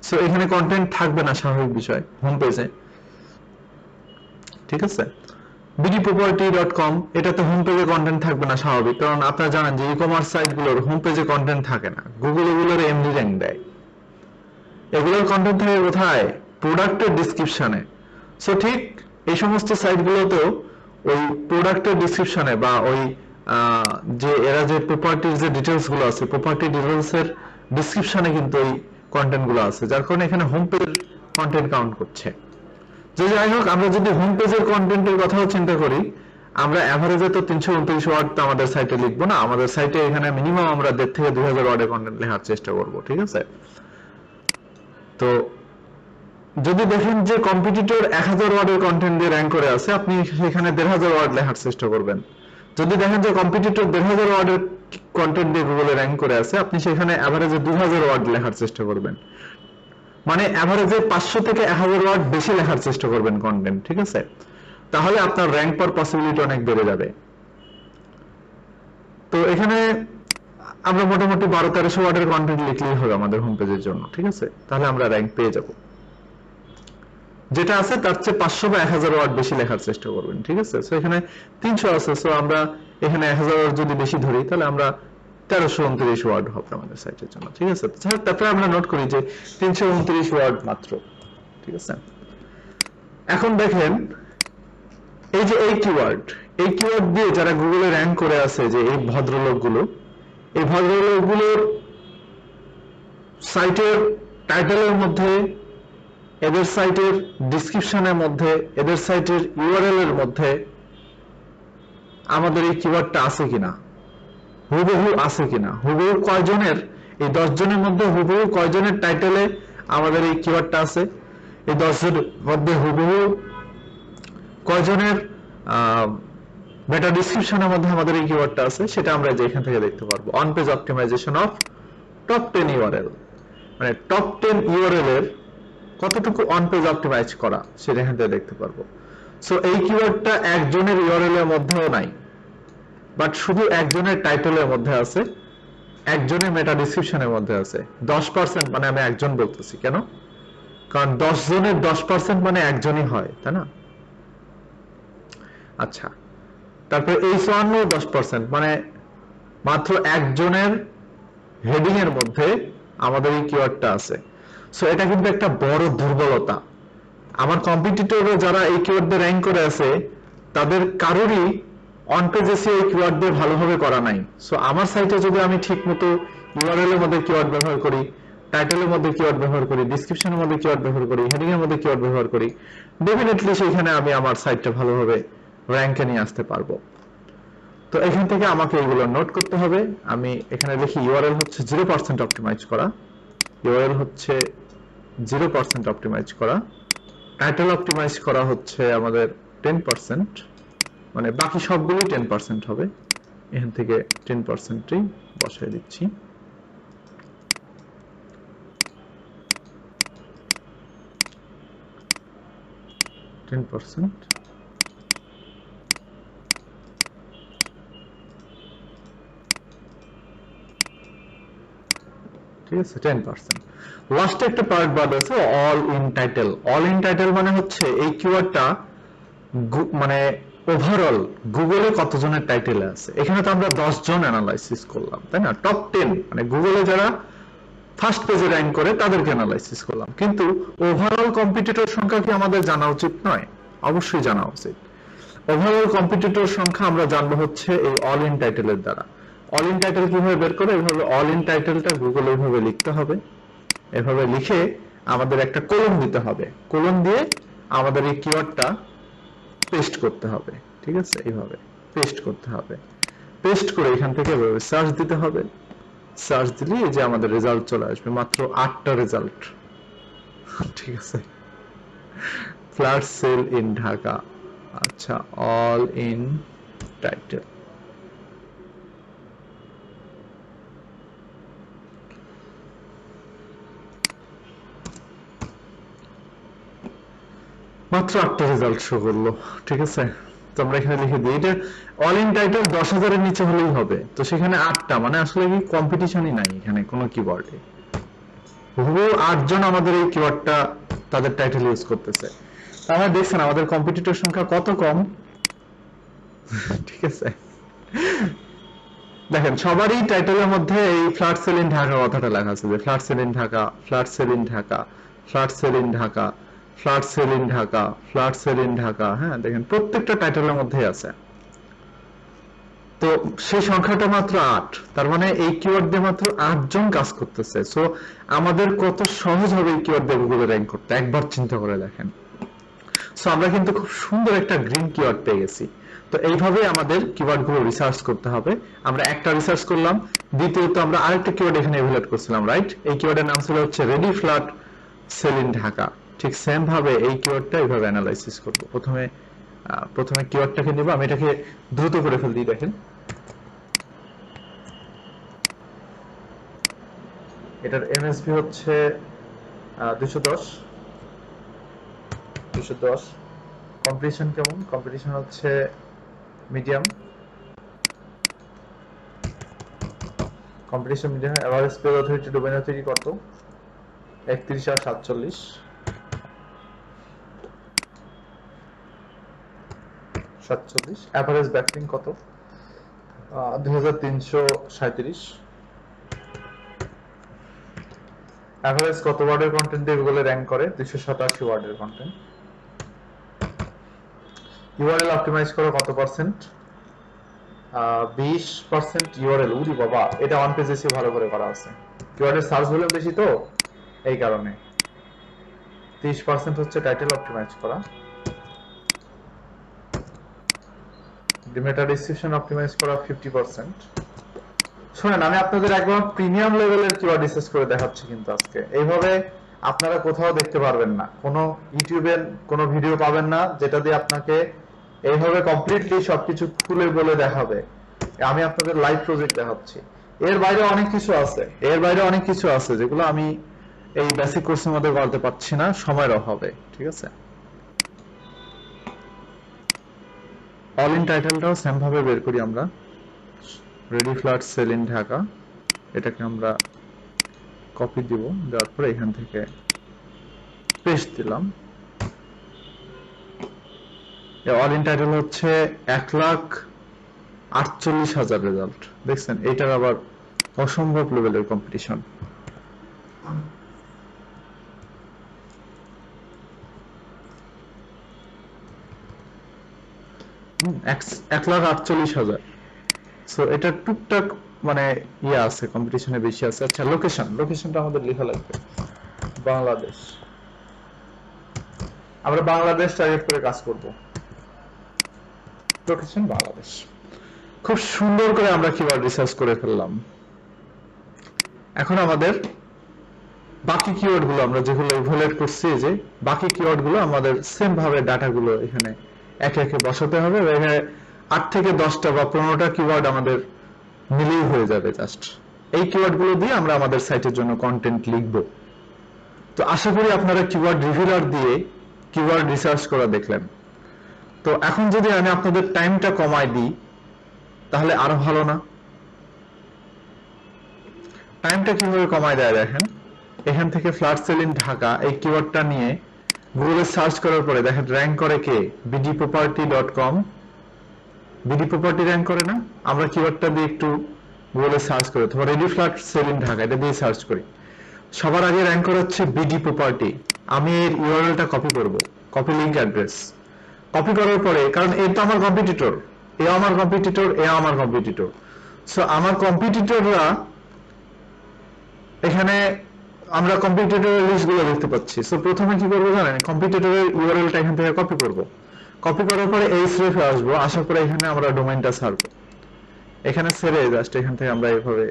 সো এখানে কন্টেন্ট থাকবে না, স্বাভাবিক বিষয়, হোম পেজে, ঠিক আছে। bdproperty.com, এটাতে হোম পেজে কন্টেন্ট থাকবে না, স্বাভাবিক, কারণ আপনারা জানেন যে ই কমার্স সাইটগুলোর হোম পেজে কন্টেন্ট থাকে না, গুগল এগুলোর এমডি র্যাঙ্ক দেয়। এগুলোর কন্টেন্ট থাকে কোথায়? প্রোডাক্টের ডেসক্রিপশনে। সো ঠিক এই সমস্ত সাইটগুলোতেও ওই প্রোডাক্টের ডেসক্রিপশনে বা ওই যে এরা যে প্রপার্টির যে ডিটেলস গুলো আছে, প্রপার্টি ডিটেলস এর ডেসক্রিপশনে কিন্তু ওই কন্টেন্ট গুলো আছে, যার কারণে এখানে হোম পেজের কন্টেন্ট কাউন্ট করছে। যে যাই হোক, আমরা যদি হোম পেজের কন্টেন্টের কথাও চিন্তা করি, আমরা এভারেজে তো 329 ওয়ার্ড তো আমাদের সাইটে লিখবো না। আমাদের সাইটে এখানে মিনিমাম আমরা 1.5 থেকে 2000 ওয়ার্ডের কন্টেন্ট লেখার চেষ্টা করব, ঠিক আছে। তো যদি দেখেন যে কম্পিটিটর 1000 ওয়ার্ডের কন্টেন্ট দিয়ে র্যাঙ্ক করে আছে, আপনি সেখানে 1500 ওয়ার্ড লেখার চেষ্টা করবেন। যদি দেখেন যে কম্পিটিটর 1500 ওয়ার্ডের কন্টেন্ট দিয়ে গুগলে র্যাঙ্ক করে আছে, আপনি সেখানে এভারেজে 2000 ওয়ার্ড লেখার চেষ্টা করবেন। মানে এভারেজে 500 থেকে 1000 ওয়ার্ড বেশি লেখার চেষ্টা করবেন কন্টেন্ট, ঠিক আছে। তাহলে আপনার র্যাঙ্ক পাওয়ার পসিবিলিটি অনেক বেড়ে যাবে। তো এখানে আমরা মোটামুটি 1200-1300 ওয়ার্ডের কন্টেন্ট লিখলেই হবে আমাদের হোম পেজের জন্য, ঠিক আছে। তাহলে আমরা র্যাঙ্ক পেয়ে যাব। যেটা আছে তার চেয়ে 500 বা 1000 ওয়ার্ড বেশি লেখার চেষ্টা করবেন, ঠিক আছে। সো এখানে 300 আছে, সো আমরা এখানে 1000 ওয়ার্ড যদি বেশি ধরি, তাহলে আমরা 1329 ওয়ার্ড হবে আমাদের সাইটের জন্য, ঠিক আছে। তারপরে আমরা নোট করি যে 329 ওয়ার্ড মাত্র, ঠিক আছে। এখন দেখেন এই যে এই কিওয়ার্ড দিয়ে যারা গুগলে র্যাঙ্ক করে আছে, যে এই ভদ্রলোকগুলোর সাইটের টাইটেলের মধ্যে, এদের সাইটের ডেসক্রিপশনের মধ্যে, এদের সাইটের ইউআরএল এর মধ্যে আমাদের এই কিওয়ার্ডটা আছে কিনা, হুবহু আছে কিনা, হুবহু কয়জনের, এই 10 জনের মধ্যে হুবহু কয়জনের টাইটেলে আমাদের এই কিওয়ার্ডটা আছে, এই 10 জনের মধ্যে হুবহু কয়জনের মেটা ডেসক্রিপশনের মধ্যে আমাদের এই কিওয়ার্ডটা আছে, সেটা আমরা যে এখান থেকে দেখতে পারবো। On page optimization of top 10 URL, মানে টপ 10 ইউআরএল এর কতটুকু অন পেজ অপটিমাইজ করা, সেটা এখান থেকে দেখতে পারবো। সো এই কিওয়ার্ডটা একজনের ইউআরএল এর মধ্যেও নাই, বাট শুধু একজনের টাইটেলের মধ্যে আছে, একজনের মেটা ডেসক্রিপশনের মধ্যে আছে। 10%, মানে আমি একজন বলতেছি কেন, কারণ 10 জনের 10% মানে একজনই হয়, তাই না? আচ্ছা, তারপরে এই 10%, মানে মাত্র একজনের হেডিং এর মধ্যে আমাদের এই কিওয়ার্ডটা আছে। সো এটা কিন্তু একটা বড় দুর্বলতা। আমার কম্পিটিটররা যারা এই কিওয়ার্ড দিয়ে র্যাঙ্ক করে আছে, তাদের কারোরই অন পেজ এসে এই কিওয়ার্ড দিয়ে ভালোভাবে করা নাই। সো আমার সাইটে যদি আমি ঠিকমতো ইউআরএল এর মধ্যে কিওয়ার্ড ব্যবহার করি, টাইটেলের মধ্যে কিওয়ার্ড ব্যবহার করি, ডেসক্রিপশনের মধ্যে কিওয়ার্ড ব্যবহার করি, হেডিং এর মধ্যে কিওয়ার্ড ব্যবহার করি, ডেফিনেটলি সেখানে আমি আমার সাইটটা ভালোভাবে র্যাঙ্কে নিয়ে আসতে পারবো। তো এখান থেকে আমাকে এগুলো নোট করতে হবে। আমি এখানে লিখি ইউআরএল হচ্ছে 0% অপটিমাইজ করা, ইউআরএল হচ্ছে 0% অপটিমাইজ করা, টাইটেল অপটিমাইজ করা হচ্ছে আমাদের 10%, মানে বাকি সবগুলোই 10% হবে। এখান থেকে 10%ই বসাই দিচ্ছি। ঠিক আছে, 10%। লাস্টে একটা পার্ট বাদ আছে, all in title. All in title মানে হচ্ছে এই কিওয়ার্ডটা মানে ওভারঅল গুগলে কতজনের টাইটেল আছে। এখানে তো আমরা 10 জন অ্যানালাইসিস করলাম, তাই না? টপ 10, মানে গুগলে যারা ফার্স্ট পেজে র্যাঙ্ক করে তাদেরকে অ্যানালাইসিস করলাম। কিন্তু ওভারঅল কম্পিটিটর সংখ্যা কি আমাদের জানা উচিত নয়? অবশ্যই জানা উচিত। ওভারঅল কম্পিটিটর সংখ্যা আমরা জানবো হচ্ছে এই অল ইন টাইটেলের দ্বারা। অল ইন টাইটেল কিভাবে বের করে? এভাবে অল ইন টাইটেলটা গুগলে এভাবে লিখতে হবে, এভাবে লিখে আমাদের একটা কোলন দিতে হবে, কোলন দিয়ে আমাদের এই কিওয়ার্ডটা পেস্ট করতে হবে। ঠিক আছে, এইভাবে পেস্ট করতে হবে। পেস্ট করে এখান থেকে এভাবে সার্চ দিতে হবে। সার্চ দিলে এই যে আমাদের রেজাল্ট চলে আসবে, মাত্র 8টা রেজাল্ট। ঠিক আছে, ফ্ল্যাট সেল ইন ঢাকা, আচ্ছা অল ইন টাইটেল। মাত্র 8টা রেজাল্ট শো করলো। ঠিক আছে, তো আমরা এখানে লিখে দিই এটা অল ইন টাইটেল 10,000 এর নিচে হলেই হবে। তো সেখানে 8টা, মানে আসলে কি কম্পিটিশনই নাই এখানে কোনো কিওয়ার্ডে। হুবহু 8 জন আমাদের এই কিওয়ার্ডটা তাদের টাইটেল ইউজ করতেছে। আমরা দেখছেন আমাদের কম্পিটিটর সংখ্যা কত কম। ঠিক আছে, দেখেন সবারই টাইটেলের মধ্যে এই ফ্ল্যাট সেল ইন ঢাকা কথাটা লেখা আছে, যে flat sell in Dhaka, flat sell in Dhaka, flat sell in Dhaka, flat sell in Dhaka, flat sell in Dhaka. হ্যাঁ, দেখেন প্রত্যেকটা টাইটেলের মধ্যেই আছে। তো সেই সংখ্যাটা মাত্র 8, তার মানে এই কিওয়ার্ড দিয়ে মাত্র 8 জন কাজ করতেছে। সো আমাদের কত সহজ হবে এই কিওয়ার্ড দিয়ে গুগলে র‍্যাঙ্ক করতে, একবার চিন্তা করে দেখেন। সো আমরা কিন্তু খুব সুন্দর একটা গ্রিন কিওয়ার্ড পেয়ে গেছি। তো এইভাবে আমাদের কিওয়ার্ডগুলো রিসার্চ করতে হবে। আমরা একটা রিসার্চ করলাম, দ্বিতীয়ত আমরা আরেকটা কিওয়ার্ড এখানে ইভালুয়েট করছিলাম, রাইট? এই কিওয়ার্ডের নাম ছিল হচ্ছে ready flat sell in Dhaka. ঠিক সেম ভাবে এই কিওয়ার্ডটা এইভাবে অ্যানালাইসিস করব। প্রথমে কিওয়ার্ডটাকে নিব, আমি এটাকে দ্রুত করে ফেলছি। দেখেন এটার এমএসপি হচ্ছে 210। কম্পিটিশন কেমন? কম্পিটিশন হচ্ছে medium. Competition medium. Average page authority domain authority কত? 31 আর 47। 47। এভারেজ ব্যাকলিং কত? 2337। এভারেজ কত ওয়ার্ডের কন্টেন্ট দিয়ে গুগলে র‍্যাঙ্ক করে? 287 ওয়ার্ডের কন্টেন্ট। ইউআরএল অপটিমাইজ করে কত পার্সেন্ট? 20% ইউআরএল। উরি বাবা, এটা ওয়ান পেজ এসে ভালো করে করা আছে। কিওয়ার্ডের সার্চ ভলিউম বেশি তো এই কারণে। 30% হচ্ছে টাইটেল অপটিমাইজ করা। মেটা ডেসক্রিপশন অপটিমাইজ করা 50%। শুনেন, আমি আপনাদের একবার প্রিমিয়াম লেভেলের কিওয়ার্ড রিসার্চ করে দেখাচ্ছি কিন্তু আজকে। এইভাবে আপনারা কোথাও দেখতে পারবেন না, কোনো ইউটিউবের কোনো ভিডিও পাবেন না যেটা দিয়ে আপনাকে এইভাবে কমপ্লিটলি সবকিছু খুলে বলে দেখাবে। আমি আপনাদের লাইভ প্রজেক্ট দেখাচ্ছি। এর বাইরে অনেক কিছু আছে যেগুলো আমি এই বেসিক কোর্সের মধ্যে করতে পারছি না সময়ের অভাবে। ঠিক আছে, অল ইন টাইটেলটাও সেম ভাবে বের করি আমরা। Ready flat sell in Dhaka, এটাকে আমরা কপি দিব, দেওয়ার পরে এখান থেকে পেস্ট দিলাম। অল ইন টাইটেল হচ্ছে 1,48,000 রেজাল্ট। দেখছেন, এটার আবার অসম্ভব লেভেলের কম্পিটিশন। এক 1,48,000। সো এটা টুকটাক মানে ইয়ে আছে, কম্পিটিশনে বেশি আছে। আচ্ছা, লোকেশনটা আমাদের লেখা লাগবে বাংলাদেশ। আমরা বাংলাদেশ টার্গেট করে কাজ করব। লোকেশন বাংলাদেশ। খুব সুন্দর করে আমরা কিওয়ার্ড রিসার্চ করে ফেললাম। এখন আমাদের বাকি কিওয়ার্ডগুলো আমরা যেগুলো ইভালুয়েট করছি, যে বাকি কিওয়ার্ডগুলো আমাদের সেম ভাবে ডাটাগুলো এখানে একে একে বসাতে হবে। এখানে 8 থেকে 10টা বা 15টা কিওয়ার্ড আমাদের মিলিয়ে হয়ে যাবে জাস্ট। এই কিওয়ার্ডগুলো দিয়ে আমরা আমাদের সাইটের জন্য কন্টেন্ট লিখব। তো আশা করি আপনারা কিওয়ার্ড রিভিউলার দিয়ে কিওয়ার্ড রিসার্চ করা দেখলেন। তো এখন যদি আমি আপনাদের টাইমটা কমাই দিই তাহলে আরো ভালো না? টাইমটা কিভাবে কমাই দেয় দেখেন। এখান থেকে ফ্ল্যাট সেল ইন ঢাকা এই কিওয়ার্ডটা নিয়ে গুগলে সার্চ করার পরে দেখেন র‍্যাঙ্ক করে কে? bdproperty.com। বিডি প্রপার্টি র‍্যাঙ্ক করে না? আমরা কিওয়ার্ডটা দিয়ে একটু গুগলে সার্চ করি, অথবা ready flat sell in Dhaka এটা দিয়ে সার্চ করি। সবার আগে র্যাঙ্ক করা হচ্ছে বিডি প্রপার্টি। আমি এর ইউআরএলটা কপি করব, কপি লিংক অ্যাড্রেস। কপি করার পরে, কারণ এ তো আমার কম্পিটিটর, এ আমার কম্পিটিটর, এ আমার কম্পিটিটর, সো আমার কম্পিটিটররা এখানে আমরা কম্পিটিটরের লিস্টগুলো দেখতে পাচ্ছি। সো প্রথমে কি করবো জানেন, কম্পিটিটরের ইউআরএলটা এখান থেকে কপি করব। কপি করার পরে এই স্রেফে আসবো, আসার পরে এখানে আমরা ডোমেইনটা ছাড়বো, এখানে ছেড়ে জাস্ট এখান থেকে আমরা এইভাবে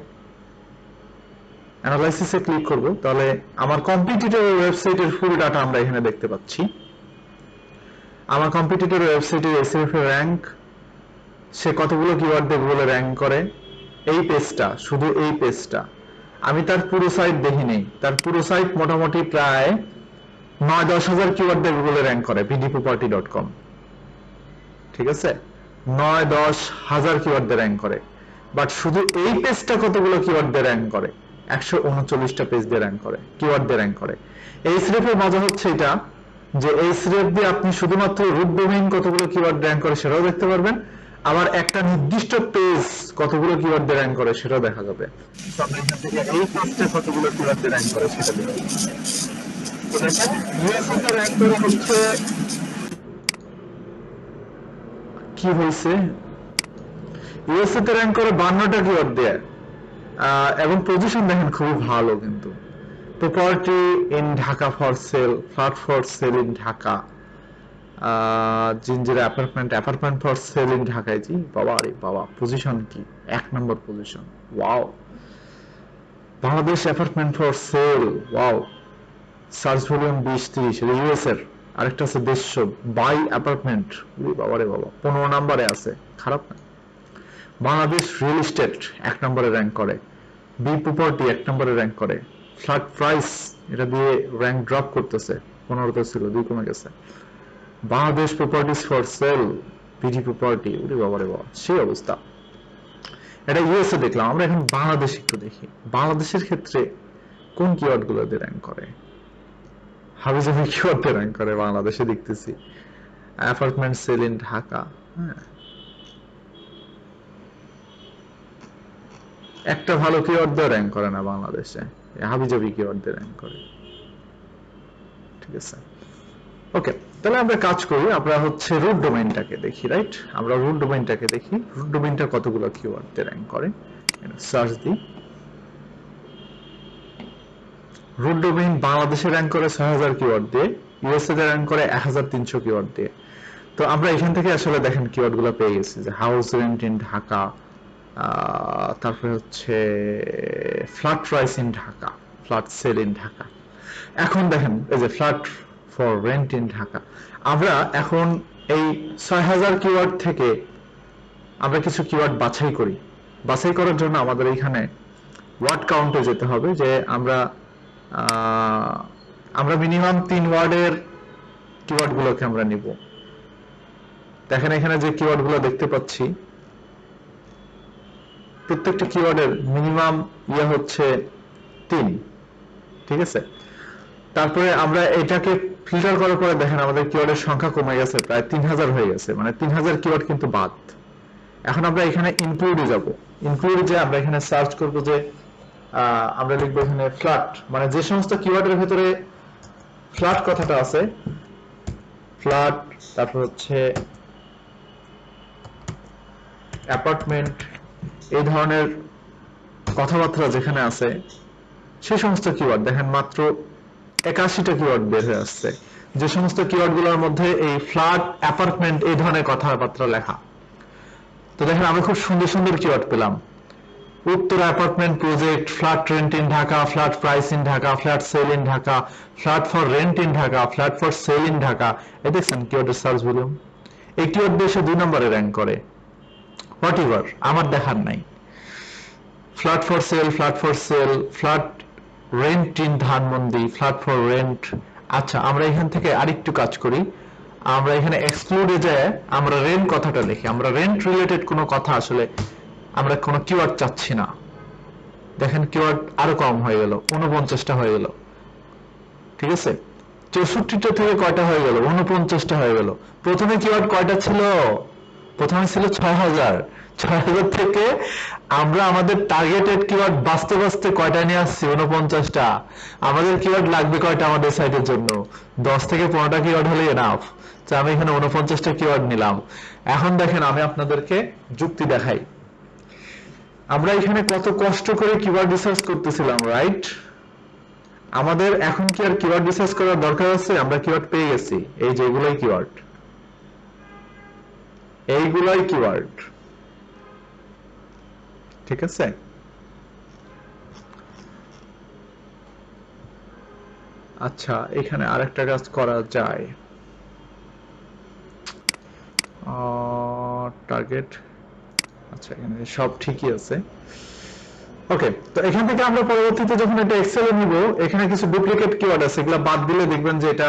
অ্যানালাইসিসে ক্লিক করব, তাহলে আমার কম্পিটিটরের ওয়েবসাইটের ফুল ডাটা আমরা এখানে দেখতে পাচ্ছি। আমার কম্পিটিটরের ওয়েবসাইটের এসএফ এর র‍্যাঙ্ক, সে কতগুলো কিওয়ার্ড দিয়ে গুগলে র‍্যাঙ্ক করে, এই পেজটা, শুধু এই পেজটা। আমি তার পুরো সাইট দেখিনি, তার পুরো সাইট মোটামুটি প্রায় 9-10 হাজার কিওয়ার্ড দিয়ে গুগলে র‍্যাঙ্ক করে pdproperty.com, ঠিক আছে, 9-10 হাজার কিওয়ার্ড দিয়ে র‍্যাঙ্ক করে। বাট শুধু এই পেজটা কতগুলো কিওয়ার্ড দিয়ে র‍্যাঙ্ক করে, 139টা পেজ দিয়ে র‍্যাঙ্ক করে, কিওয়ার্ড দিয়ে র‍্যাঙ্ক করে। এই স্রেফের মজা হচ্ছে এটা যে এই স্রেফ দিয়ে আপনি শুধুমাত্র রুট ডোমেইন কতগুলো কিওয়ার্ড র‍্যাঙ্ক করে সেটাও দেখতে পারবেন, আবার একটা নির্দিষ্ট পেজ কতগুলো কিওয়ার্ড দিয়ে র‍্যাঙ্ক করে সেটাও দেখা যাবে। তো আমরা এখান থেকে এই পেজটা কতগুলো কিওয়ার্ড দিয়ে র‍্যাঙ্ক করে সেটা দেখব। তো দেখেন ইউএসএ তে র‍্যাঙ্ক করে হচ্ছে কি হয়েছে, ইউএসএ তে র‍্যাঙ্ক করে 52টা কিওয়ার্ড দিয়ে, এবং পজিশন দেখেন খুবই ভালো কিন্তু। Property in Dhaka for sale, flat for sale in Dhaka, Jinjira apartment for sale in ঢাকায়। জি বাবা রে বাবা, পজিশন কি 1 নম্বর position, wow. Bangladesh apartment for sale, wow. Search volume 20-30, US এর। আরেকটা আছে দেশীয় বাই অ্যাপার্টমেন্ট, বাবা রে বাবা, 15 নম্বরে আছে, খারাপ না। বাংলাদেশ রিয়েল এস্টেট 1 নম্বরে র‍্যাঙ্ক করে, বি প্রপার্টি 1 নম্বরে র‍্যাঙ্ক করে, ফ্ল্যাট প্রাইস এটা দিয়ে র‍্যাঙ্ক ড্রপ করতেছে, 15তে ছিল 2 কমে গেছে। Bangladesh properties for sale, BD property, ওরে বাবা রে বাবা, সেই অবস্থা। এটা ইউএসএ দেখলাম, আমরা এখন বাংলাদেশ একটু দেখি। বাংলাদেশের ক্ষেত্রে কোন কিওয়ার্ড গুলো দিয়ে র‍্যাঙ্ক করে, হাবিজাবি কিওয়ার্ড দিয়ে র‍্যাঙ্ক করে বাংলাদেশে দেখতেছি। অ্যাপার্টমেন্ট সেল ইন ঢাকা, হ্যাঁ, একটা ভালো কিওয়ার্ড দিয়ে র‍্যাঙ্ক করে না বাংলাদেশে, হাবিজাবি কিওয়ার্ড দিয়ে র‍্যাঙ্ক করে, ঠিক আছে। ওকে, তাহলে আমরা কাজ করি, আমরা হচ্ছে রুট ডোমেইনটাকে দেখি, রাইট? আমরা রুট ডোমেইনটাকে দেখি, রুট ডোমেইনটা কতগুলো কিওয়ার্ড দিয়ে র‍্যাঙ্ক করে, সার্চ দিই। রুট ডোমেইন বাংলাদেশে র‍্যাঙ্ক করে 6000 কিওয়ার্ড দিয়ে, ইউএসএ তে র‍্যাঙ্ক করে 1300 কিওয়ার্ড দিয়ে। তো আমরা এখান থেকে আসলে দেখেন কিওয়ার্ডগুলো পেয়ে গেছি, যে হাউস রেন্ট ইন ঢাকা, তারপরে হচ্ছে flat price in Dhaka, flat sell in Dhaka. এখন দেখেন এই যে flat for rent in Dhaka. আমরা এখন এই 6000 কিওয়ার্ড থেকে আমরা কিছু কিওয়ার্ড বাছাই করি। বাছাই করার জন্য আমাদের এখানে ওয়ার্ড কাউন্টে যেতে হবে, যে আমরা মিনিমাম 3 ওয়ার্ডের কিওয়ার্ড গুলোকে আমরা নিব। দেখেন এখানে যে কিওয়ার্ড গুলো দেখতে পাচ্ছি, প্রত্যেকটা কিওয়ার্ডের মিনিমাম হচ্ছে 3, ঠিক আছে। তারপরে আমরা এটাকে ফিল্টার করার পরে দেখেন আমাদের কিওয়ার্ডের সংখ্যা কমে গেছে, প্রায় 3000 হয়ে গেছে, মানে 3000 কিওয়ার্ড কিন্তু বাদ। এখন আমরা এখানে ইনক্লুডে যাব, ইনক্লুডে যে আমরা এখানে সার্চ করব, যে আমরা লিখবো এখানে ফ্ল্যাট, মানে যে সমস্ত কিওয়ার্ডের ভিতরে ফ্ল্যাট কথাটা আছে, ফ্ল্যাট, তারপর হচ্ছে অ্যাপার্টমেন্ট, এই ধরনের কথাবার্তা যেখানে আছে সেই সমস্ত কিওয়ার্ড দেখেন মাত্র 81টা কিওয়ার্ড বের হয়ে আসছে, যে সমস্ত কিওয়ার্ড গুলোর মধ্যে এই ফ্ল্যাট, অ্যাপার্টমেন্ট এই ধরনের কথাবার্তা লেখা। তো দেখেন আমরা খুব সুন্দর সুন্দর কিওয়ার্ড পেলাম, উত্তর apartment project, flat rent in Dhaka, flat price in Dhaka, flat sell in Dhaka, flat for rent in Dhaka, flat for sale in Dhaka. এই দেখছেন কিওয়ার্ডের সার্চ ভলিউম, এই কিওয়ার্ড দিয়ে সে 2 নম্বরে র‍্যাঙ্ক করে। হোয়াট এভার, আমার দেখার নাই। Flat for sale, flat for sale, flat rent in Dhanmondi, flat for rent. আচ্ছা, আমরা এখান থেকে আরেকটু কাজ করি, আমরা এখানে এক্সক্লুডে যায় আমরা রেন্ট কথাটা লিখি। আমরা রেন্ট রিলেটেড কোনো কথা আসলে আমরা কোনো কিওয়ার্ড চাচ্ছি না। দেখেন কিওয়ার্ড আরো কম হয়ে গেল, 49টা হয়ে গেল, ঠিক আছে। 64টা থেকে কয়টা হয়ে গেল, 49টা হয়ে গেল। প্রথমে কিওয়ার্ড কয়টা ছিল, প্রথমে ছিল ৬০০০ থেকে আমরা আমাদের টার্গেটেড কিওয়ার্ড বাঁচতে বাঁচতে কয়টা নিয়ে আসছি? ৪৯টা। আমাদের কিওয়ার্ড লাগবে কয়টা আমাদের সাইটের জন্য? 10 থেকে 15টা কিওয়ার্ড হলে এনাফ। তো আমি এখানে 49টা কিওয়ার্ড নিলাম। এখন দেখেন আমি আপনাদেরকে যুক্তি দেখাই। আমরা এখানে কত কষ্ট করে কিওয়ার্ড রিসার্চ করতেছিলাম, রাইট? আমাদের এখন কি আর কিওয়ার্ড রিসার্চ করার দরকার আছে? আমরা কিওয়ার্ড পেয়ে গেছি। এই যে এগুলাই কিওয়ার্ড, এইগুলাই কিওয়ার্ড, ঠিক আছে? আচ্ছা, এখানে আরেকটা কাজ করা যায়। টার্গেট, আচ্ছা এখানে সব ঠিকই আছে। ওকে, তো এখান থেকে আমরা পরবর্তীতে যখন এটা এক্সেলে নিব, এখানে কিছু ডুপ্লিকেট কিওয়ার্ড আছে, এগুলো বাদ দিলে দেখবেন যে এটা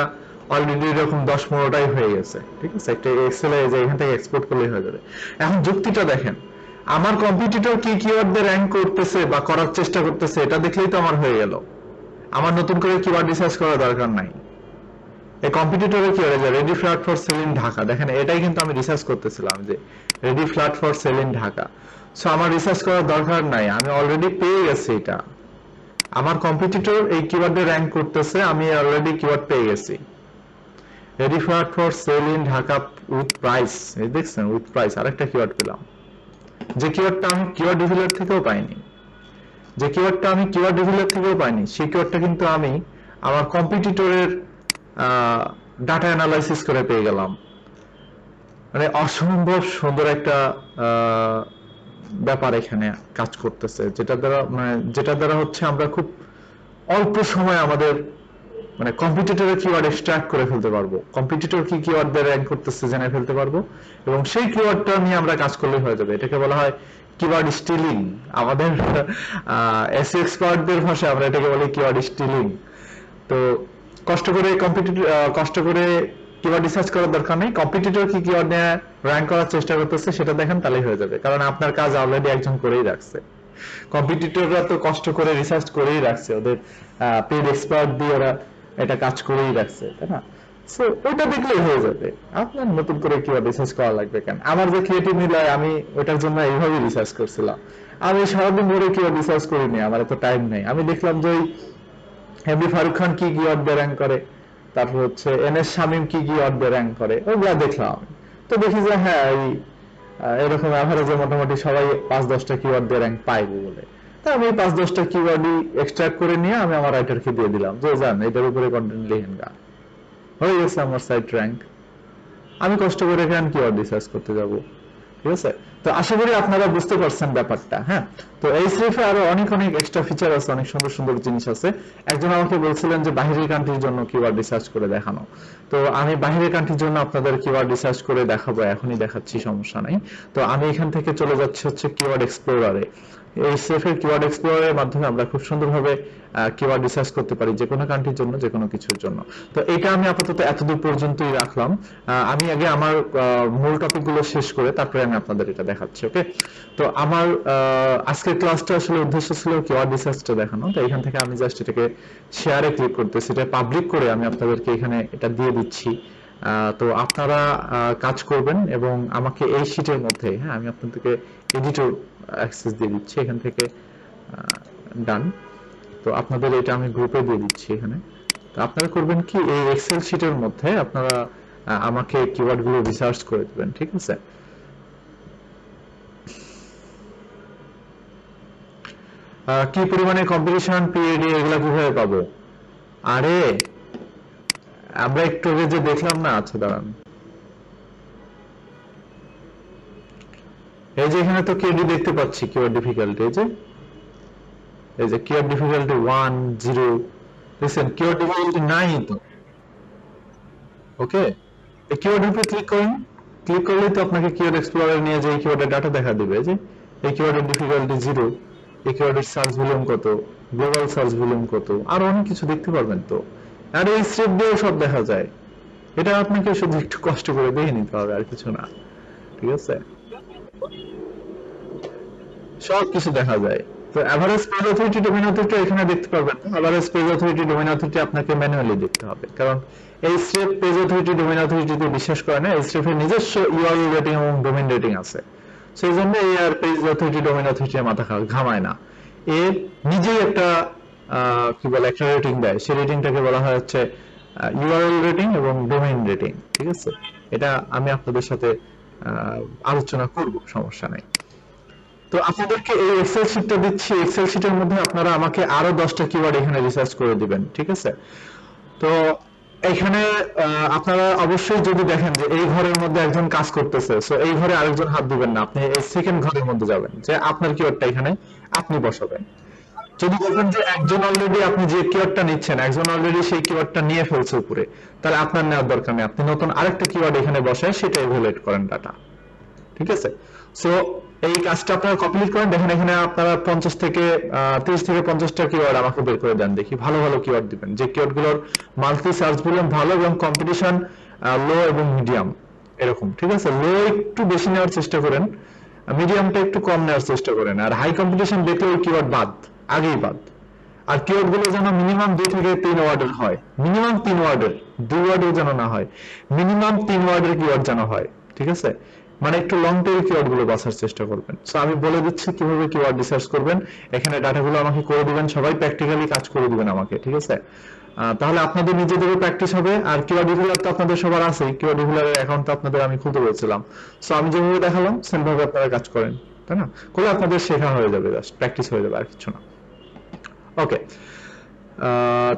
অলরেডি এরকম 10-15টাই হয়ে গেছে, ঠিক আছে? একটা এক্সেলে যে এখান থেকে এক্সপোর্ট করলেই হয়ে যাবে। এখন যুক্তিটা দেখেন, আমার কম্পিটিটর কি কিওয়ার্ড দিয়ে র্যাঙ্ক করতেছে বা করার চেষ্টা করতেছে এটা দেখলেই তো আমার হয়ে গেল। আমার নতুন করে কিওয়ার্ড রিসার্চ করার দরকার নাই। এই কম্পিটিটরের কি হয়ে যায়? Ready flat for sale in Dhaka, দেখেন এটাই কিন্তু আমি রিসার্চ করতেছিলাম, যে ready flat for sale in Dhaka. So আমার রিসার্চ করার দরকার নাই, আমি অলরেডি পেয়ে গেছি এটা। আমার কম্পিটিটর এই কিওয়ার্ডে র্যাঙ্ক করতেছে, আমি অলরেডি কিওয়ার্ড পেয়ে গেছি। Ready flat for sale in Dhaka with price, এই দেখছেন উইথ প্রাইস আরেকটা কিওয়ার্ড পেলাম, যে কিওয়ার্ডটা আমি কিওয়ার্ড রিভিলার থেকেও পাইনি। যে কিওয়ার্ডটা আমি কিওয়ার্ড রিভিলার থেকেও পাইনি, সেই কিওয়ার্ডটা কিন্তু আমি আমার কম্পিটিটরের ডাটা অ্যানালাইসিস করে পেয়ে গেলাম। মানে অসম্ভব সুন্দর একটা ব্যাপার এখানে কাজ করতেছে, যেটা দ্বারা হচ্ছে আমরা খুব অল্প সময় আমাদের মানে কম্পিটিটরের কিওয়ার্ড এক্সট্রাক্ট করে ফেলতে পারবো, কম্পিটিটর কি কিওয়ার্ড দিয়ে র্যাঙ্ক করতেছে জেনে ফেলতে পারবো, এবং সেই কিওয়ার্ডটা নিয়ে আমরা কাজ করলেই হয়ে যাবে। এটাকে বলা হয় কিওয়ার্ড স্টিলিং। আমাদের এসইও এক্সপার্টদের ভাষায় আমরা এটাকে বলি কিওয়ার্ড স্টিলিং। তো কষ্ট করে কিওয়ার্ড রিসার্চ করার দরকার নেই, কম্পিটিটর কি কিওয়ার্ড নিয়ে র্যাঙ্ক করার চেষ্টা করতেছে সেটা দেখেন, তাহলেই হয়ে যাবে, কারণ আপনার কাজ অলরেডি একজন করেই রাখছে। কম্পিটিটররা তো কষ্ট করে রিসার্চ করেই রাখছে, ওদের পেড এক্সপার্ট দিয়ে ওরা এটা কাজ করেই রাখছে, তাই না? সো ওটা দেখলেই হয়ে যাবে, আপনার নতুন করে কিওয়ার্ড রিসার্চ করা লাগবে কেন? আমার যে ক্রিয়েটিভ নিলয়, আমি ওটার জন্য এইভাবেই রিসার্চ করছিলাম। আমি সারাদিন ধরে কিওয়ার্ড রিসার্চ করিনি, আমার এত টাইম নেই। আমি দেখলাম যে এমডি ফারুক খান কি কিওয়ার্ড দিয়ে র্যাঙ্ক করে, তারপর হচ্ছে এনএস শামীম কি কিওয়ার্ড দিয়ে র্যাঙ্ক করে, ওগুলা দেখলাম। তো দেখি যে হ্যাঁ এরকম এভারেজে মোটামুটি সবাই 5-10টা কিওয়ার্ড দিয়ে র্যাঙ্ক পায় গুগলে। তা আমি 5-10টা কিওয়ার্ডই এক্সট্রাক্ট করে নিয়ে আমি আমার রাইটারকে দিয়ে দিলাম, যে জান এটার উপরে কন্টেন্ট লিখেন গা, হয়ে গেছে আমার সাইট র্যাঙ্ক। আমি কষ্ট করে কেন কিওয়ার্ড রিসার্চ করতে যাব? ঠিক আছে? তো আশা করি আপনারা বুঝতে পারছেন ব্যাপারটা। হ্যাঁ, তো এই স্রেফে আরো অনেক এক্সট্রা ফিচার আছে, অনেক সুন্দর সুন্দর জিনিস আছে। একজন আমাকে বলছিলেন যে বাহিরের কান্ট্রির জন্য কিওয়ার্ড রিসার্চ করে দেখানো, তো আমি বাহিরের কান্ট্রির জন্য আপনাদের কিওয়ার্ড রিসার্চ করে দেখাবো, এখনই দেখাচ্ছি, সমস্যা নাই। তো আমি এখান থেকে চলে যাচ্ছি হচ্ছে কিওয়ার্ড এক্সপ্লোরারে। এই সেফের কিওয়ার্ড এক্সপ্লোরারের মাধ্যমে আমরা খুব সুন্দরভাবে কিওয়ার্ড রিসার্চ করতে পারি যে কোনো কান্ট্রির জন্য, যে কোনো কিছুর জন্য। তো এটা আমি আপাতত এতদূর পর্যন্তই রাখলাম। আমি আগে আমার মূল টপিকগুলো শেষ করে তারপরে আমি আপনাদের এটা দেখাচ্ছি। ওকে, তো আমার আজকের ক্লাসটা আসলে উদ্দেশ্য ছিল কিওয়ার্ড রিসার্চটা দেখানো। তো এখান থেকে আমি জাস্ট এটাকে শেয়ারে ক্লিক করতেছি, এটা পাবলিক করে আমি আপনাদেরকে এখানে এটা দিয়ে দিচ্ছি। তো আপনারা কাজ করবেন এবং আমাকে এই শীটের মধ্যে, হ্যাঁ আমি আপনাদেরকে এডিটর অ্যাক্সেস দিয়ে দিচ্ছি, এখান থেকে ডান। তো আপনাদের এটা আমি গ্রুপে দিয়ে দিচ্ছি এখানে। তো আপনারা করবেন কি, এই এক্সেল শীটের মধ্যে আপনারা আমাকে কিওয়ার্ড গুলো রিসার্চ করে দিবেন, ঠিক আছে? কি পরিমাণে কম্পিটিশন, পিএডি এগুলা কিভাবে পাবো? আরে আমরা একটু আগে যে দেখলাম না, আচ্ছা দাঁড়ান, এই যে এখানে তো কেডি দেখতে পাচ্ছি, কিওয়ার্ড ডিফিকাল্টি, এই যে keyword difficulty 1 0, listen keyword difficulty নাই তো। ওকে, এই কিওয়ার্ডের উপর ক্লিক করুন, ক্লিক করলেই তো আপনাকে কিওয়ার্ড এক্সপ্লোরার নিয়ে যে এই কিওয়ার্ডের ডাটা দেখা দিবে, যে এই কিওয়ার্ডের ডিফিকাল্টি 0, এই কিওয়ার্ডের সার্চ ভলিউম কত, গ্লোবাল সার্চ ভলিউম কত, আর অনেক কিছু দেখতে পারবেন। তো আর এই স্টেপ দিয়েও সব দেখা যায়, এটা আপনাকে শুধু একটু কষ্ট করে দেখে নিতে হবে, আর কিছু না, ঠিক আছে? সব কিছু দেখা যায়। তো তো average page authority domain authority এখানে দেখতে পারবেন না। Average page authority domain authority আপনাকে ম্যানুয়ালি দেখতে হবে, কারণ এই স্রেফ পেজ অথরিটি ডোমেইন অথরিটিতে বিশ্বাস করে না। এই স্রেফের নিজস্ব ইউআরএল রেটিং এবং ডোমেইন রেটিং আছে, সেই জন্য এই আর পেজ অথরিটি ডোমেইন অথরিটির মাথা ঘামায় না। এর নিজেই একটা কি বলে একটা রেটিং দেয়, সেই রেটিংটাকে বলা হয় হচ্ছে ইউআরএল রেটিং এবং ডোমেইন রেটিং। ঠিক আছে, এটা আমি আপনাদের সাথে আলোচনা করব, সমস্যা নাই। তো আপনাদেরকে এই এক্সেল শিটটা দিচ্ছি, এক্সেল শিটের মধ্যে আপনারা আমাকে আরো 10টা কিওয়ার্ড এখানে রিসার্চ করে দিবেন। ঠিক আছে, তো এখানে আপনারা অবশ্যই যদি দেখেন যে এই ঘরের মধ্যে একজন কাজ করতেছে, সো এই ঘরে আরেকজন হাত দিবেন না, আপনি এই সেকেন্ড ঘরের মধ্যে যাবেন, যে আপনার কিওয়ার্ডটা এখানে আপনি বসাবেন। যদি দেখেন যে একজন অলরেডি, আপনি যে কিওয়ার্ডটা নিচ্ছেন একজন অলরেডি সেই কিওয়ার্ডটা নিয়ে ফেলছে উপরে, তাহলে আপনার নেওয়ার দরকার নেই, আপনি নতুন আরেকটা কিওয়ার্ড এখানে বসায় সেটা ইভ্যালুয়েট করেন ডাটা। ঠিক আছে, সো এই কাজটা আপনারা কমপ্লিট করেন। দেখেন এখানে আপনারা 30 থেকে 50টা কিওয়ার্ড আমাকে বের করে দেন, দেখি ভালো ভালো কিওয়ার্ড দিবেন, যে কিওয়ার্ডগুলোর মাল্টি সার্চ ভলিউম ভালো এবং কম্পিটিশন লো এবং মিডিয়াম এরকম। ঠিক আছে, লো একটু বেশি নেওয়ার চেষ্টা করেন, মিডিয়ামটা একটু কম নেওয়ার চেষ্টা করেন, আর হাই কম্পিটিশন দেখলে ওই কিওয়ার্ড বাদ, আগেই বাদ। আর কিওয়ার্ড গুলো যেন মিনিমাম 2 থেকে 3 ওয়ার্ডের হয়, মিনিমাম 3 ওয়ার্ডের, 2 ওয়ার্ডের যেন না হয়, মিনিমাম 3 ওয়ার্ডের কিওয়ার্ড যেন হয়। ঠিক আছে, মানে একটু লং টেইল কিওয়ার্ড গুলো বাছার চেষ্টা করবেন। সো আমি বলে দিচ্ছি কিভাবে কিওয়ার্ড রিসার্চ করবেন, এখানে ডাটাগুলো আমাকে করে দিবেন, সবাই প্র্যাকটিক্যালি কাজ করে দিবেন আমাকে। ঠিক আছে, তাহলে আপনাদের নিজেদেরও প্র্যাকটিস হবে। আর কিওয়ার্ড রিভিউলার তো আপনাদের সবার আছে, কিওয়ার্ড রিভিউলারের অ্যাকাউন্ট তো আপনাদের আমি খুলতে বলেছিলাম, সো আমি যেভাবে দেখালাম সেম ভাবে আপনারা কাজ করেন, তাই না? করলে আপনাদের শেখা হয়ে যাবে, জাস্ট প্র্যাকটিস হয়ে যাবে, আর কিছু না। ওকে,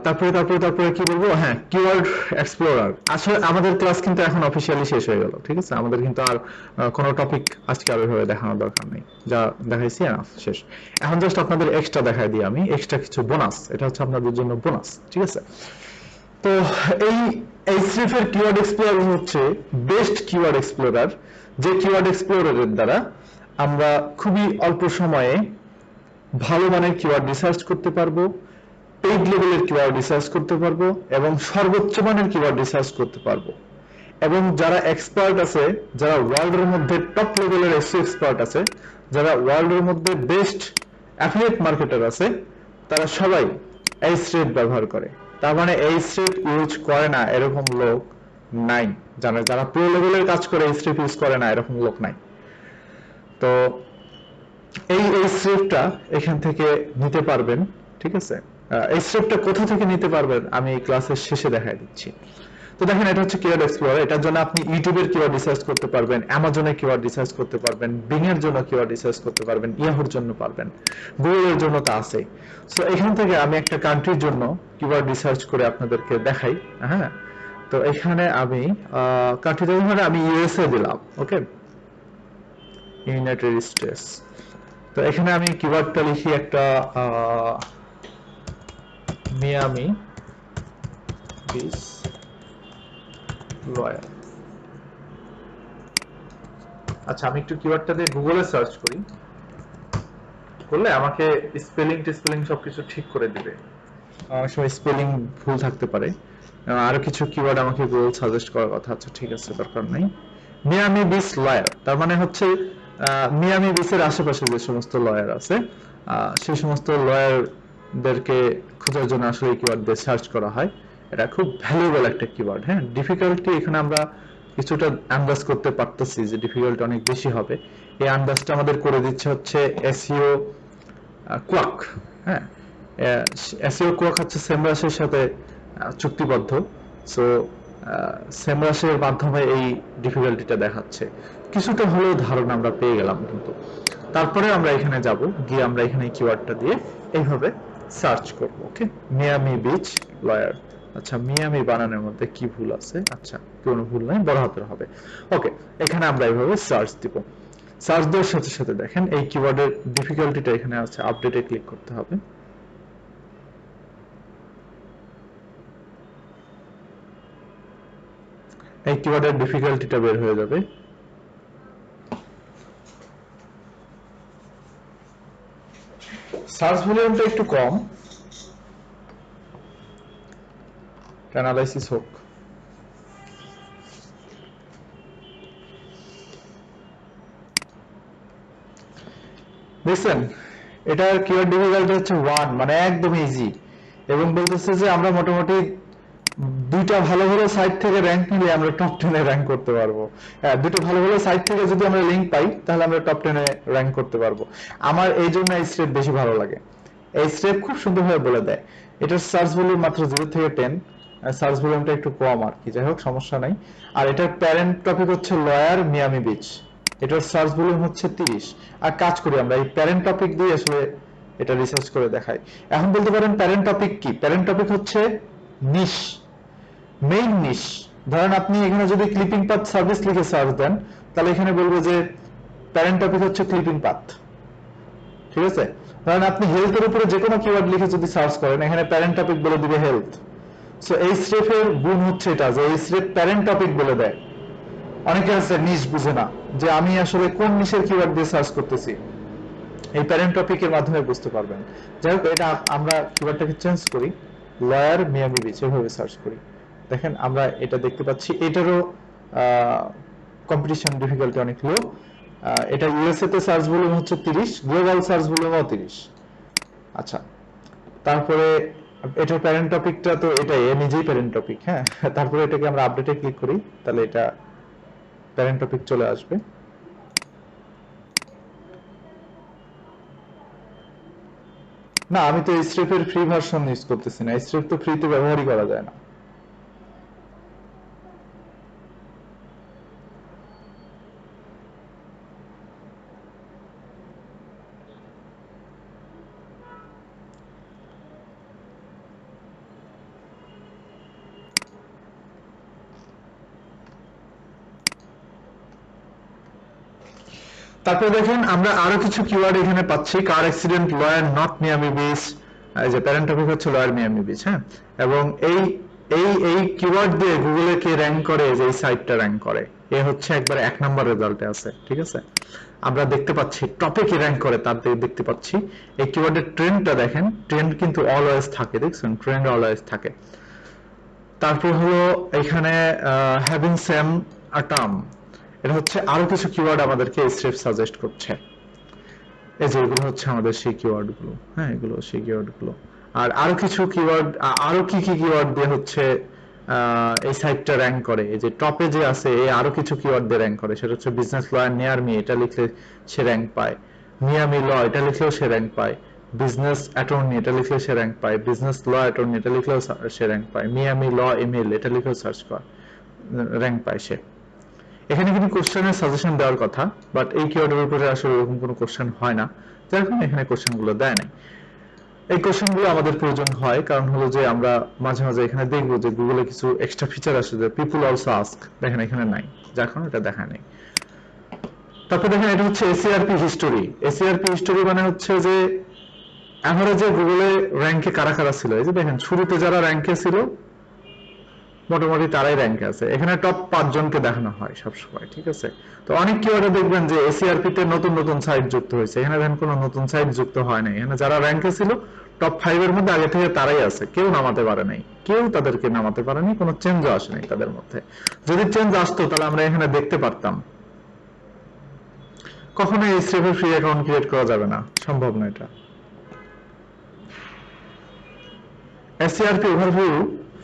তারপরে কি বলবো, হ্যাঁ, কিওয়ার্ড এক্সপ্লোরার। আসলে আমাদের ক্লাস কিন্তু এখন অফিসিয়ালি শেষ হয়ে গেল। ঠিক আছে, আমাদের কিন্তু আর কোনো টপিক আজকে আর ওইভাবে দেখানোর দরকার নেই, যা দেখাইছি এনাফ, শেষ। এখন জাস্ট আপনাদের এক্সট্রা দেখাই দিই আমি, এক্সট্রা কিছু বোনাস, এটা হচ্ছে আপনাদের জন্য বোনাস। ঠিক আছে, তো এই স্রেফের কিওয়ার্ড এক্সপ্লোরার হচ্ছে বেস্ট কিওয়ার্ড এক্সপ্লোরার, যে কিওয়ার্ড এক্সপ্লোরারের দ্বারা আমরা খুবই অল্প সময়ে ভালো মানের কিওয়ার্ড রিসার্চ করতে পারবো, পেইড লেভেলের কিওয়ার্ড রিসার্চ করতে পারবো এবং সর্বোচ্চ মানের কিওয়ার্ড রিসার্চ করতে পারবো। এবং যারা এক্সপার্ট আছে, যারা ওয়ার্ল্ডের মধ্যে টপ লেভেলের এসইও এক্সপার্ট আছে, যারা ওয়ার্ল্ডের মধ্যে বেস্ট অ্যাফিলিয়েট মার্কেটার আছে, তারা সবাই এই স্রেফ ব্যবহার করে। তার মানে এই স্রেফ ইউজ করে না এরকম লোক নাই, জানে যারা প্রো লেভেলের কাজ করে এই স্রেফ ইউজ করে না এরকম লোক নাই। তো এই স্রেফটা এখান থেকে নিতে পারবেন। ঠিক আছে, এই স্রেফটা কোথা থেকে নিতে পারবেন আমি এই ক্লাসের শেষে দেখাই দিচ্ছি। তো দেখেন, এটা হচ্ছে কিওয়ার্ড এক্সপ্লোরার। এটার জন্য আপনি ইউটিউবের কিওয়ার্ড রিসার্চ করতে পারবেন, অ্যামাজনের কিওয়ার্ড রিসার্চ করতে পারবেন, বিং এর জন্য কিওয়ার্ড রিসার্চ করতে পারবেন, ইয়াহুর জন্য পারবেন, গুগলের জন্য তা আছে। সো এখান থেকে আমি একটা কান্ট্রির জন্য কিওয়ার্ড রিসার্চ করে আপনাদেরকে দেখাই। হ্যাঁ, তো এখানে আমি কান্ট্রিটা ধরে আমি ইউএসএ দিলাম। ওকে, ইউনাইটেড স্টেটস। তো এখানে আমি কিওয়ার্ডটা লিখি একটা মিয়ামি বিচ লয়ার। আচ্ছা, আমি একটু কিওয়ার্ডটা দিয়ে গুগলে সার্চ করি, করলে আমাকে স্পেলিং সবকিছু ঠিক করে দিবে। অনেক সময় স্পেলিং ভুল থাকতে পারে, আরো কিছু কিওয়ার্ড আমাকে গুগল সাজেস্ট করার কথা। আচ্ছা ঠিক আছে, দরকার নাই। মিয়ামি বিচ লয়ার, তার মানে হচ্ছে মিয়ামি বিচের আশেপাশে যে সমস্ত লয়ার আছে, সেই সমস্ত লয়ারদেরকে খোঁজার জন্য আসলে এই কিওয়ার্ড দিয়ে সার্চ করা হয়। এটা খুব ভ্যালুয়েবল একটা কিওয়ার্ড। হ্যাঁ, ডিফিকাল্টি এখানে আমরা কিছুটা আন্দাজ করতে পারতেছি যে ডিফিকাল্টি অনেক বেশি হবে। এই আন্দাজটা আমাদের করে দিচ্ছে হচ্ছে এসইও কোয়াক। হ্যাঁ, এসইও কোয়াক হচ্ছে সেমরাসের সাথে চুক্তিবদ্ধ। সো সেমরাসের মাধ্যমে এই ডিফিকাল্টিটা দেখাচ্ছে। কিছুটা হলেও ধারণা আমরা পেয়ে গেলাম, কিন্তু তারপরে আমরা এখানে যাব, গিয়ে আমরা এখানে কিওয়ার্ডটা দিয়ে এইভাবে সার্চ করব। ওকে, মিয়ামি বিচ লয়ার। আচ্ছা, মিয়ামি বানানোর মধ্যে কি ভুল আছে? আচ্ছা, কোনো ভুল নাই, বড় হাতের হবে। ওকে, এখানে আমরা এইভাবে সার্চ দিব। সার্চ দেওয়ার সাথে সাথে দেখেন এই কিওয়ার্ডের ডিফিকাল্টিটা এখানে আছে, আপডেটে ক্লিক করতে হবে। এই কিওয়ার্ডের ডিফিকাল্টিটা বের হয়ে যাবে। সার্চ ভলিউমটা একটু কম, অ্যানালাইসিস হোক। দেখছেন এটার কিওয়ার্ড ডিফিকাল্টি হচ্ছে 1, মানে একদম ইজি। এবং বলতেছে যে আমরা মোটামুটি দুইটা ভালো ভালো সাইট থেকে র্যাঙ্ক নিলে আমরা টপ 10 এ র্যাঙ্ক করতে পারবো। হ্যাঁ, দুটো ভালো ভালো সাইট থেকে যদি আমরা লিংক পাই তাহলে আমরা টপ 10 এ র্যাঙ্ক করতে পারবো। আমার এই জন্য এই স্টেপ বেশি ভালো লাগে। এই স্টেপ খুব সুন্দরভাবে বলে দেয়। এটার সার্চ ভলিউম মাত্র 0 থেকে 10, সার্চ ভলিউমটা একটু কম আর কি, যাই হোক সমস্যা নাই। আর এটার প্যারেন্ট টপিক হচ্ছে লয়ার মিয়ামি বিচ, এটার সার্চ ভলিউম হচ্ছে 30। আর কাজ করি আমরা এই প্যারেন্ট টপিক দিয়ে আসলে এটা রিসার্চ করে দেখাই। এখন বলতে পারেন প্যারেন্ট টপিক কি? প্যারেন্ট টপিক হচ্ছে নিশ, মেইন নিশ। ধরেন আপনি এখানে যদি ক্লিপিং পাথ সার্ভিস লিখে সার্চ দেন তাহলে এখানে বলবো যে প্যারেন্ট টপিক হচ্ছে ক্লিপিং পাথ, ঠিক আছে? ধরেন আপনি হেলথের উপরে যে কোনো কিওয়ার্ড লিখে যদি সার্চ করেন এখানে প্যারেন্ট টপিক বলে দিবে হেলথ। সো এই স্রেফের গুণ হচ্ছে এটা যে এই স্রেফ প্যারেন্ট টপিক বলে দেয়। অনেকে আছে নিশ বুঝে না যে আমি আসলে কোন নিশের কিওয়ার্ড দিয়ে সার্চ করতেছি, এই প্যারেন্ট টপিকের মাধ্যমে বুঝতে পারবেন। যাই হোক, এটা আমরা কিওয়ার্ডটাকে চেঞ্জ করি, লয়ার মিয়ামি বিচ এভাবে সার্চ করি। দেখেন আমরা এটা দেখতে পাচ্ছি, এটারও কম্পিটিশন ডিফিকাল্টি অনেক লো। এটা ইউএসএ তে সার্চ ভলিউম হচ্ছে 30, গ্লোবাল সার্চ ভলিউমও 30। আচ্ছা, তারপরে এটার প্যারেন্ট টপিকটা তো এটাই, নিজেই প্যারেন্ট টপিক। হ্যাঁ, তারপরে এটাকে আমরা আপডেটে ক্লিক করি, তাহলে এটা প্যারেন্ট টপিক চলে আসবে। না, আমি তো স্ট্রিপের ফ্রি ভার্সন ইউজ করতেছি না, স্ট্রিপ তো ফ্রিতে ব্যবহারই করা যায় না। তারপরে দেখেন আমরা আরো কিছু কিওয়ার্ড এখানে পাচ্ছি, car accident, lawyer not Miami beach, এই যে প্যারেন্ট টপিক হচ্ছে লয়ার মিয়ামি বিচ। হ্যাঁ, এবং এই এই এই কিওয়ার্ড দিয়ে গুগলে কে র্যাঙ্ক করে, যে এই সাইটটা র্যাঙ্ক করে, এ হচ্ছে একবারে 1 নম্বর রেজাল্টে আছে, ঠিক আছে? আমরা দেখতে পাচ্ছি টপে কে র্যাঙ্ক করে তার দেখতে পাচ্ছি। এই কিওয়ার্ডের ট্রেন্ডটা দেখেন, ট্রেন্ড কিন্তু অলওয়েজ থাকে, দেখছেন? ট্রেন্ড অলওয়েজ থাকে। তারপর হলো এখানে হ্যাভিং সেম আ টার্ম, এটা হচ্ছে আরো কিছু কিওয়ার্ড আমাদেরকে স্ট্রিপ সাজেস্ট করছে। এই যে এগুলো হচ্ছে আমাদের সেই কিওয়ার্ড গুলো। হ্যাঁ, এগুলো সেই কিওয়ার্ড গুলো। আর আরো কিছু কিওয়ার্ড, আরো কি কি কিওয়ার্ড দিয়ে হচ্ছে এই সাইটটা র্যাঙ্ক করে, এই যে টপে যে আছে এই আরো কিছু কিওয়ার্ড দিয়ে র্যাঙ্ক করে, সেটা হচ্ছে বিজনেস লয়ার নিয়ার মি, এটা লিখলে সে র্যাঙ্ক পায়। মিয়ামি ল, এটা লিখলেও সে র্যাঙ্ক পায়। বিজনেস অ্যাটর্নি, এটা লিখলে সে র্যাঙ্ক পায়। বিজনেস ল অ্যাটর্নি, এটা লিখলেও সে র্যাঙ্ক পায়। মিয়ামি ল ইমেল, এটা লিখলেও সার্চ করে র্যাঙ্ক পায় সে। এখানে কিন্তু কোশ্চেনের সাজেশন দেওয়ার কথা, বাট এই কিওয়ার্ডের উপরে আসলে এরকম কোনো কোশ্চেন হয় না, যার কারণে এখানে কোশ্চেনগুলো দেয় নাই। এই কোশ্চেনগুলো আমাদের প্রয়োজন হয় কারণ হলো যে আমরা মাঝে মাঝে এখানে দেখবো যে গুগলে কিছু এক্সট্রা ফিচার আসে যে পিপল অলসো আস্ক, দেখেন এখানে নাই, যার কারণে এটা দেখা নেই। তারপর দেখেন এটা হচ্ছে এসিআরপি হিস্টোরি। এসিআরপি হিস্টোরি মানে হচ্ছে যে এভারেজে গুগলে র্যাঙ্কে কারা কারা ছিল। এই যে দেখেন শুরুতে যারা র্যাঙ্কে ছিল মোটামুটি তারাই র্যাঙ্কে আছে। এখানে টপ 5 জনকে দেখানো হয় সবসময়, ঠিক আছে? তো অনেক কিওয়ার্ডে দেখবেন যে এসিআরপি তে নতুন নতুন সাইট যুক্ত হয়েছে, এখানে দেখেন কোনো নতুন সাইট যুক্ত হয় নাই। এখানে যারা র্যাঙ্কে ছিল টপ 5 এর মধ্যে আগে থেকে তারাই আছে, কেউ নামাতে পারে নাই, কেউ তাদেরকে নামাতে পারেনি, কোনো চেঞ্জও আসে নাই তাদের মধ্যে। যদি চেঞ্জ আসতো তাহলে আমরা এখানে দেখতে পারতাম। কখনো এই স্টেপে ফ্রি অ্যাকাউন্ট ক্রিয়েট করা যাবে না, সম্ভব না এটা। SERP overview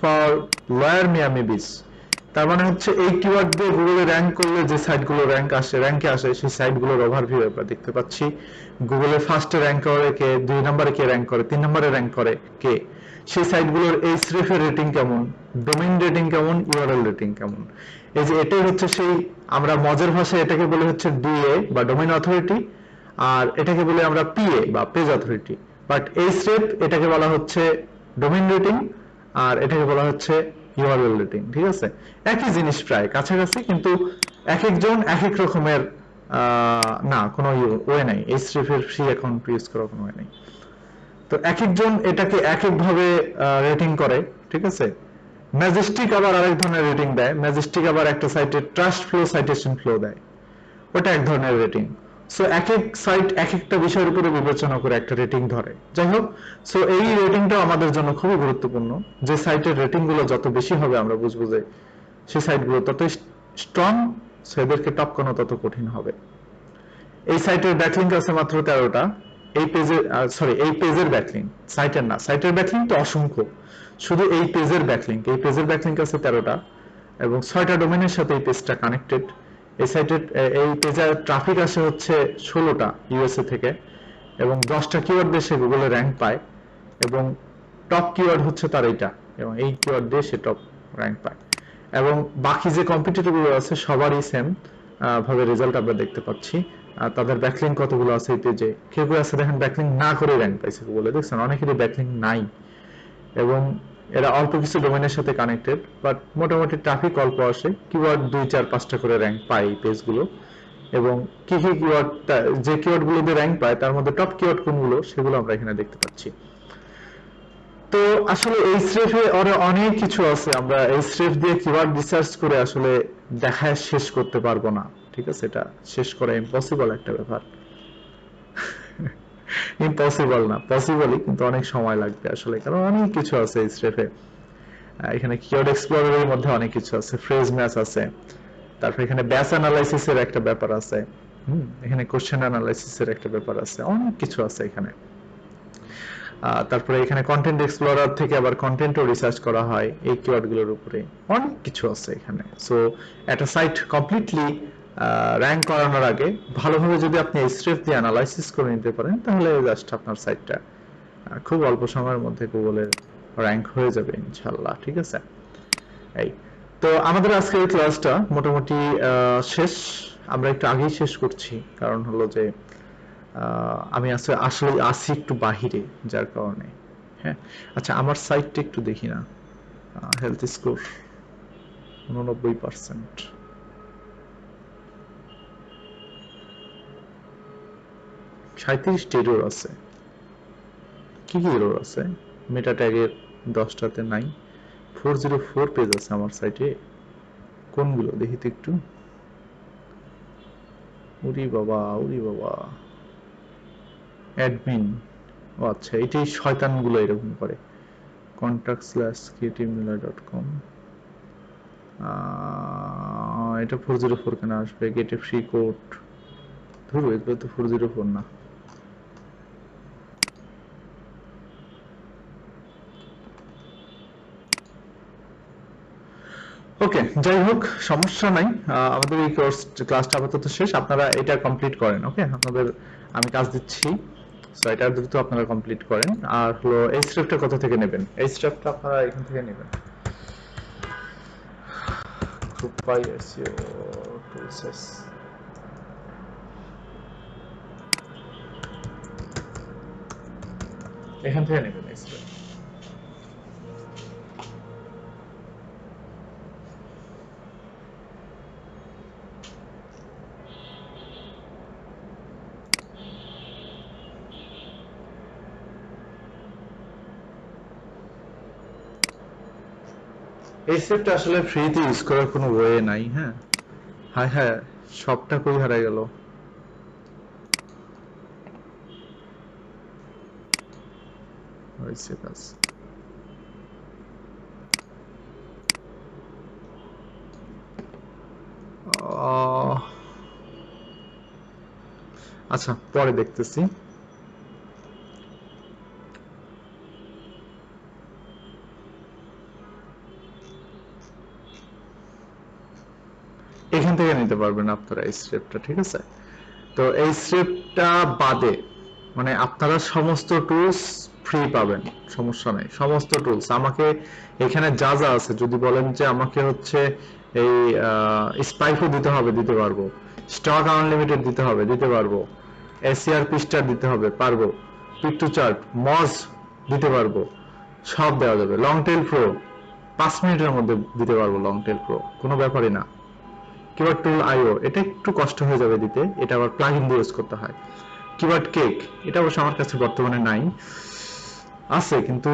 for lawyer Miami beach, তার মানে হচ্ছে এই কিওয়ার্ড দিয়ে গুগলে র্যাঙ্ক করলে যে সাইটগুলো র্যাঙ্কে আসে সেই সাইটগুলোর ওভারভিউ আমরা দেখতে পাচ্ছি। গুগলে ফার্স্টে র্যাঙ্ক করে কে, 2 নম্বরে কে র্যাঙ্ক করে, 3 নম্বরে র্যাঙ্ক করে কে, সেই সাইটগুলোর এই স্রেফের রেটিং কেমন, ডোমেইন রেটিং কেমন, ইউআরএল রেটিং কেমন। এই যে এটাই হচ্ছে সেই, আমরা মজার ভাষায় এটাকে বলে হচ্ছে ডিএ বা ডোমেইন অথরিটি, আর এটাকে বলে আমরা পিএ বা পেজ অথরিটি। বাট এই স্রেফ এটাকে বলা হচ্ছে ডোমেইন রেটিং, আর এটাকে বলা হচ্ছে ইউআরএল রেটিং, ঠিক আছে? একই জিনিস প্রায় কাছাকাছি, কিন্তু এক একজন এক এক রকমের না, কোনো ওয়ে নাই এই স্রেফের ফ্রি অ্যাকাউন্ট ইউজ করার কোনো ওয়ে নাই। তো এক একজন এটাকে এক এক ভাবে রেটিং করে, ঠিক আছে? ম্যাজেস্টিক আবার আরেক ধরনের রেটিং দেয়। ম্যাজেস্টিক আবার একটা সাইটে ট্রাস্ট ফ্লো, সাইটেশন ফ্লো দেয়, ওটা এক ধরনের রেটিং। সো এক এক সাইট এক একটা বিষয়ের উপরে বিবেচনা করে একটা রেটিং ধরে। যাই হোক, সো এই রেটিংটা আমাদের জন্য খুবই গুরুত্বপূর্ণ। যে সাইটের রেটিং গুলো যত বেশি হবে আমরা বুঝবো যে সেই সাইটগুলো তত স্ট্রং, সো এদেরকে টপ করানো তত কঠিন হবে। এই সাইটের ব্যাকলিংক আছে মাত্র 13টা, এই পেজের এই পেজের ব্যাকলিংক, সাইটের না, সাইটের ব্যাকলিংক তো অসংখ্য, শুধু এই পেজের ব্যাকলিংক, এই পেজের ব্যাকলিংক আছে 13টা এবং 6টা ডোমেনের সাথে এই পেজটা কানেক্টেড। এই সাইটের এই পেজের ট্রাফিক আসে হচ্ছে 16টা ইউএসএ থেকে এবং 10টা কিওয়ার্ড দিয়ে সে গুগলে র্যাঙ্ক পায় এবং টপ কিওয়ার্ড হচ্ছে তার এইটা এবং এই কিওয়ার্ড দিয়ে সে টপ র্যাঙ্ক পায় এবং বাকি যে কম্পিটিটর গুলো আছে সবারই সেম ভাবে রেজাল্ট আমরা দেখতে পাচ্ছি। তাদের ব্যাকলিংক কতগুলো আছে এই পেজে, কেউ কেউ আছে দেখেন ব্যাকলিংক না করে র্যাঙ্ক পাইছে গুগলে, দেখছেন অনেকেরই ব্যাকলিংক নাই এবং এরা অল্প কিছু ডোমেনের সাথে কানেক্টেড, বাট মোটামুটি ট্রাফিক অল্প আসে, কিওয়ার্ড 2, 4, 5টা করে র্যাঙ্ক পায় এই পেজগুলো এবং কি কি কিওয়ার্ড, যে কিওয়ার্ড গুলো দিয়ে র্যাঙ্ক পায় তার মধ্যে টপ কিওয়ার্ড কোনগুলো সেগুলো আমরা এখানে দেখতে পাচ্ছি। তো আসলে এইচরেফে অনেক কিছু আছে, আমরা এইচরেফ দিয়ে কিওয়ার্ড রিসার্চ করে আসলে দেখায় শেষ করতে পারবো না, ঠিক আছে, এটা শেষ করা ইম্পসিবল একটা ব্যাপার। ইম্পসিবল না, পসিবলই, কিন্তু অনেক সময় লাগবে আসলে, কারণ অনেক কিছু আছে এইচরেফে। এখানে কিওয়ার্ড এক্সপ্লোরারের মধ্যে অনেক কিছু আছে, ফ্রেজ ম্যাচ আছে, তারপর এখানে ব্যাচ অ্যানালাইসিসের একটা ব্যাপার আছে, এখানে কোশ্চেন অ্যানালাইসিসের একটা ব্যাপার আছে, অনেক কিছু আছে এখানে। তারপরে এখানে কন্টেন্ট এক্সপ্লোরার থেকে আবার কন্টেন্টও রিসার্চ করা হয় এই কিওয়ার্ডগুলোর উপরে, অনেক কিছু আছে এখানে। সো একটা সাইট কমপ্লিটলি র্যাঙ্ক করানোর আগে ভালোভাবে যদি আপনি এইচরেফ দিয়ে অ্যানালাইসিস করে নিতে পারেন তাহলে জাস্ট আপনার সাইটটা খুব অল্প সময়ের মধ্যে গুগলের র্যাঙ্ক হয়ে যাবে ইনশাআল্লাহ, ঠিক আছে। এই তো আমাদের আজকের এই ক্লাসটা মোটামুটি শেষ, আমরা একটু আগেই শেষ করছি, কারণ হলো যে আমি আসলে আসি একটু বাহিরে, যার কারণে। হ্যাঁ, আচ্ছা আমার সাইটটা একটু দেখি না, হেলথ স্কোর 89%, এরর আছে, কি কি এরর আছে? মেটা ট্যাগের 10টাতে নাই, 404 পেজ আছে আমার সাইটে, কোনগুলো দেখি তো একটু। উরি বাবা, উরি বাবা, অ্যাডমিন, ও আচ্ছা এটাই শয়তানগুলো এরকম করে। contact/creativemiller.com, এটা 404 কেন আসবে? গেট এ ফ্রি কোড, ধরো এগুলো তো 404 না। ওকে, যাই হোক সমস্যা নাই, আমাদের এই ক্লাসটা আপাতত শেষ, আপনারা এটা কমপ্লিট করেন। ওকে, আপনাদের আমি কাজ দিচ্ছি, সো এটা দ্রুত আপনারা কমপ্লিট করেন। আর হলো এই স্টেপটা কোথা থেকে নেবেন? এই স্টেপটা আপনারা এখান থেকে নেবেন, গ্রুপাই এসইও টুলসেস, এখান থেকে নেবেন এই স্টেপ। এই স্টেপটা আসলে ফ্রিতে ইউজ করার কোনো ওয়ে নাই। হ্যাঁ, হায় হ্যাঁ, সবটা কই হারাই গেল। হয়েছে কাজ। আচ্ছা পরে দেখতেছি। এখান থেকে নিতে পারবেন আপনারা এই স্টেপটা, ঠিক আছে। তো এই স্টেপটা বাদে মানে আপনারা সমস্ত টুলস ফ্রি পাবেন, সমস্যা নাই, সমস্ত টুলস আমাকে এখানে যা যা আছে, যদি বলেন যে আমাকে হচ্ছে এই স্পাইফও দিতে হবে, দিতে পারবো, স্টক আনলিমিটেড দিতে হবে, দিতে পারবো, এসিআর পিস্টার দিতে হবে, পারবো, পিক টু চার্ট মজ দিতে পারবো, সব দেওয়া যাবে। লং টেল প্রো 5 মিনিটের মধ্যে দিতে পারবো, লং টেল প্রো কোনো ব্যাপারই না। কিওয়ার্ড টুল আইও এটা একটু কষ্ট হয়ে যাবে দিতে, এটা আবার প্লাগইন দিয়ে ইউজ করতে হয়। কিওয়ার্ড কেক এটা অবশ্য আমার কাছে বর্তমানে নাই, আছে কিন্তু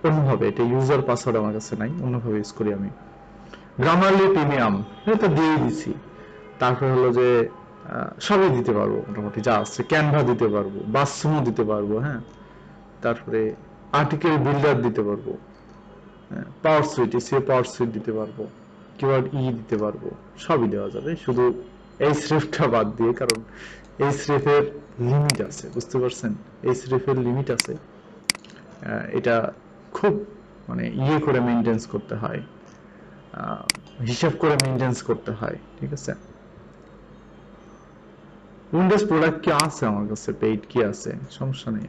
অন্যভাবে, এটা ইউজার পাসওয়ার্ড আমার কাছে নাই, অন্যভাবে ইউজ করি আমি। গ্রামারলি প্রিমিয়াম এটা দিয়ে দিছি, তারপর হলো যে সবই দিতে পারবো মোটামুটি যা আছে, ক্যানভা দিতে পারবো, বাসসুমো দিতে পারবো, হ্যাঁ, তারপরে আর্টিকেল বিল্ডার দিতে পারবো, পাওয়ার সুইট, এসইও পাওয়ার সুইট দিতে পারবো, কিওয়ার্ড ই দিতে পারবো, সবই দেওয়া যাবে, শুধু এই স্রিফটা বাদ দিয়ে, কারণ এই স্রিফের লিমিট আছে, বুঝতে পারছেন? এই স্রিফের লিমিট আছে, এটা খুব মানে ইয়ে করে মেইনটেন্স করতে হয়, হিসাব করে মেইনটেন্স করতে হয়, ঠিক আছে? উইন্ডোজ প্রোডাক্ট কি আছে আমার কাছে, পেইড কি আছে, সমস্যা নেই।